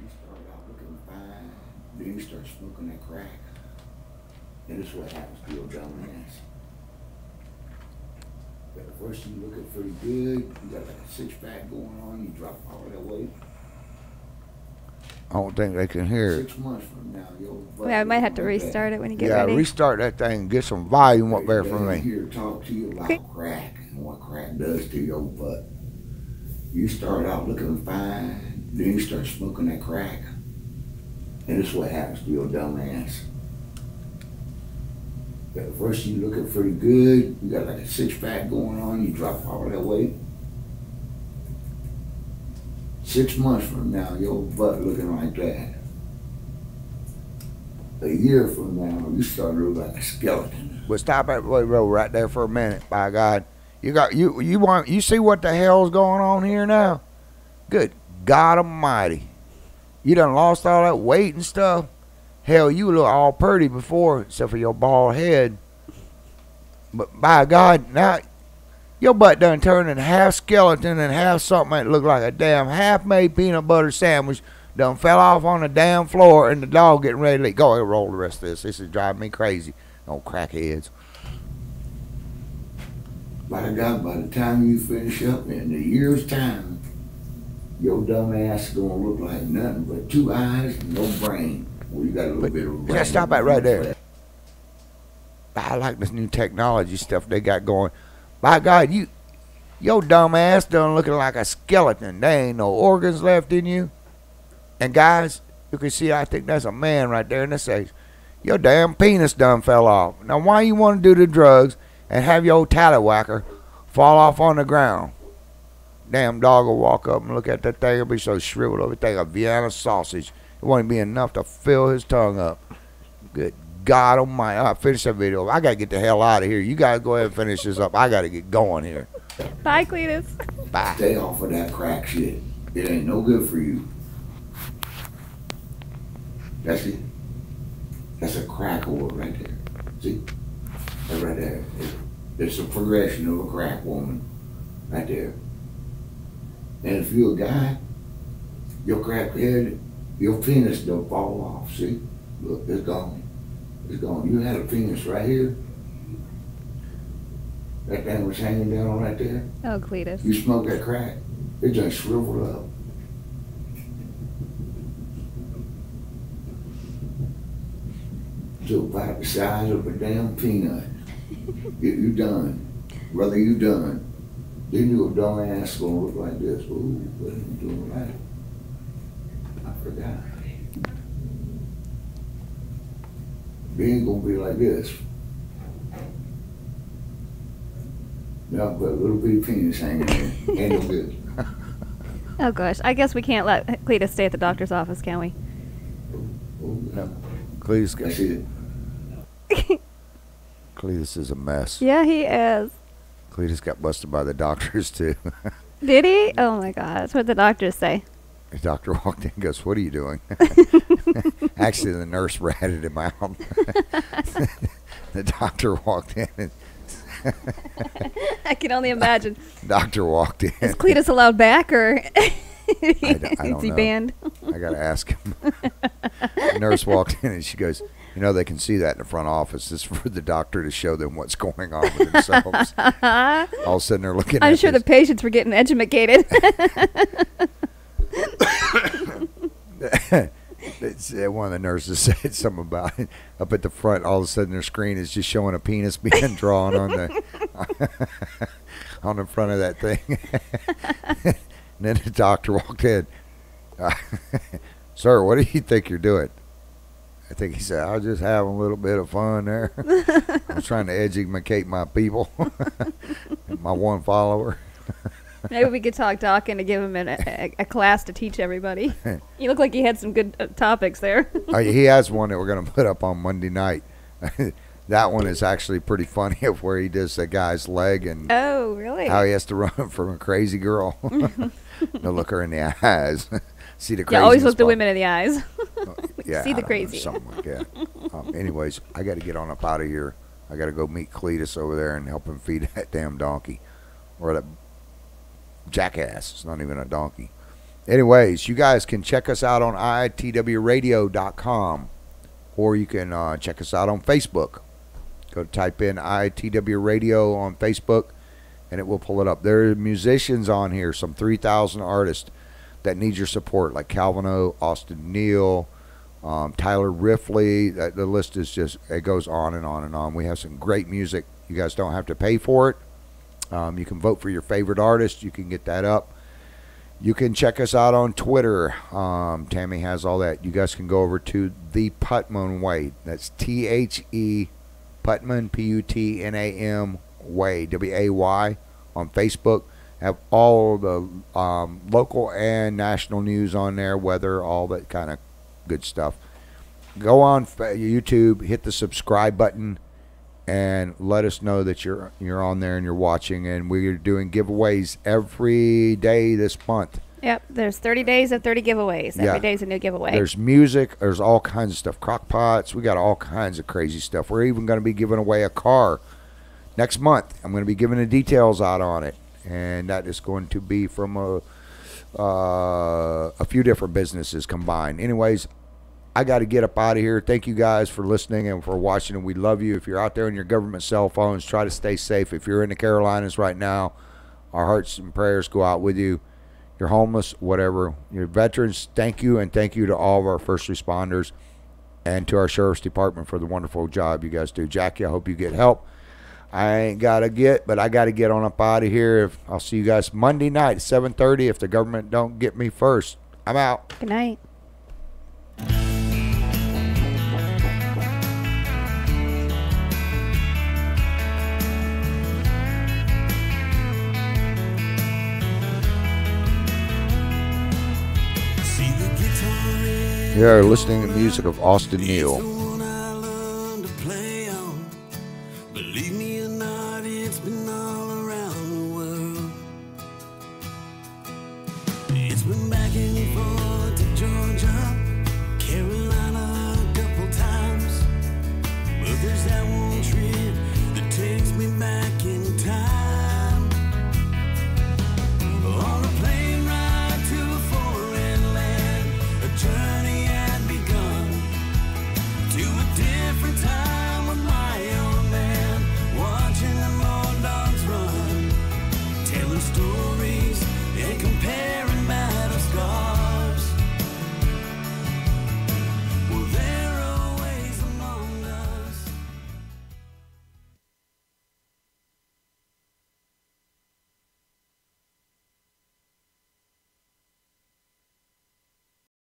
You start out looking fine, then you start smoking that crack. And this is what happens to your dumb ass. At first, you looking pretty good. You got like a six-pack going on. You drop all that weight. I don't think they can hear it. 6 months from now, yeah, I might have to restart it when you get ready. Yeah, restart that thing and get some volume up there for me. Here to talk to you about crack and what crack does to your butt. You start out looking fine, then you start smoking that crack, and this is what happens to your dumb ass. At first you looking pretty good, you got like a six-pack going on, you drop all that weight. 6 months from now, your butt looking like that. A year from now, you start to look like a skeleton. But stop at the road right there for a minute. By God, you see what the hell's going on here now? Good God Almighty! You done lost all that weight and stuff. Hell, you look all pretty before, except for your bald head. But by God, now your butt done turned into half skeleton and half something that looked like a damn half-made peanut butter sandwich. Done fell off on the damn floor and the dog getting ready to leave. Go ahead and roll the rest of this. This is driving me crazy. Oh, crackheads. By God, by the time you finish up in a year's time, your dumb ass is gonna look like nothing but 2 eyes and no brain. Well, you got a little bit of brain. Let's stop that right there. I like this new technology stuff they got going. By God, your dumb ass done looking like a skeleton. There ain't no organs left in you. And guys, you can see, I think that's a man right there in the face. Your damn penis done fell off. Now, why you want to do the drugs and have your old tallywhacker fall off on the ground? Damn dog will walk up and look at that thing. It'll be so shriveled up. It'll take a Vienna sausage. It won't be enough to fill his tongue up. Good God Almighty. I'll finish that video. I got to get the hell out of here. You guys go ahead and finish this up. I got to get going here. Bye, Cletus. Bye. Stay off of that crack shit. It ain't no good for you. That's it. That's a crack whore right there. See? That right there. It's a progression of a crack woman. Right there. And if you're a guy, your crack head, your penis don't fall off. See? Look, it's gone. It's gone. You had a penis right here. That thing was hanging down right there. Oh, Cletus. You smoke that crack, it just shriveled up. So about the size of a damn peanut. You done. Brother, you done. Then your dumb ass gonna look like this. Ooh, what are you doing right? I forgot. They ain't gonna be like this. No, but a little bitty penis hanging there. Ain't no good. Oh, gosh. I guess we can't let Cletus stay at the doctor's office, can we? No. Cletus, That's it. Cletus is a mess. Yeah, he is. Cletus got busted by the doctors, too. Did he? Oh, my gosh. What did the doctors say? The doctor walked in and goes, "What are you doing?" Actually, the nurse ratted him out. The doctor walked in and I can only imagine. doctor walked in. Is Cletus allowed back, or I is don't he know. banned? I got to ask him. The nurse walked in and she goes, "You know, they can see that in the front office. This is for the doctor to show them what's going on with themselves." All of a sudden, they're looking I'm at sure this. the patients were getting educated. One of the nurses said something about it. Up at the front, all of a sudden their screen is just showing a penis being drawn on the on the front of that thing. And then the doctor walked in. "Sir, what do you think you're doing?" I think he said, "I was just having a little bit of fun there. I was trying to educate my people, my one follower." Maybe we could talk Doc into give him a class to teach everybody. You look like you had some good topics there. He has one that we're going to put up on Monday night. That one is actually pretty funny, of where he does the guy's leg and Oh, really? how he has to run from a crazy girl. To look her in the eyes. See the crazy. Yeah, always look the women in the eyes. Yeah, See I the don't know, crazy. something like that. Anyways, I got to get on up out of here. I got to go meet Cletus over there and help him feed that damn donkey. Or that jackass. It's not even a donkey. Anyways, you guys can check us out on IITWradio.com, or you can check us out on Facebook. Go type in IITW Radio on Facebook, and it will pull it up. There are musicians on here, some 3,000 artists that need your support, like Calvin O, Austin Neal, Tyler Riffley. The list is just, it goes on and on and on. We have some great music. You guys don't have to pay for it. You can vote for your favorite artist. You can get that up. You can check us out on Twitter. Tammy has all that. You guys can go over to The Putman Way. That's T-H-E Putman, P-U-T-N-A-M Way, W-A-Y, on Facebook. Have all the local and national news on there, weather, all that kind of good stuff. Go on YouTube, hit the subscribe button, and let us know that you're on there and you're watching. And we're doing giveaways every day this month. Yep, there's 30 days of 30 giveaways. Every day's a new giveaway. There's music. There's all kinds of stuff. Crock pots. We got all kinds of crazy stuff. We're even going to be giving away a car next month. I'm going to be giving the details out on it. And that is going to be from a few different businesses combined. Anyways, I got to get up out of here. Thank you guys for listening and for watching. And we love you. If you're out there on your government cell phones, try to stay safe. If you're in the Carolinas right now, our hearts and prayers go out with you. You're homeless, whatever. You're veterans, thank you. And thank you to all of our first responders and to our Sheriff's Department for the wonderful job you guys do. Jackie, I hope you get help. I ain't got to but I got to get on up out of here. I'll see you guys Monday night, 7:30, if the government don't get me first. I'm out. Good night. You're listening to the music of Austin Neal.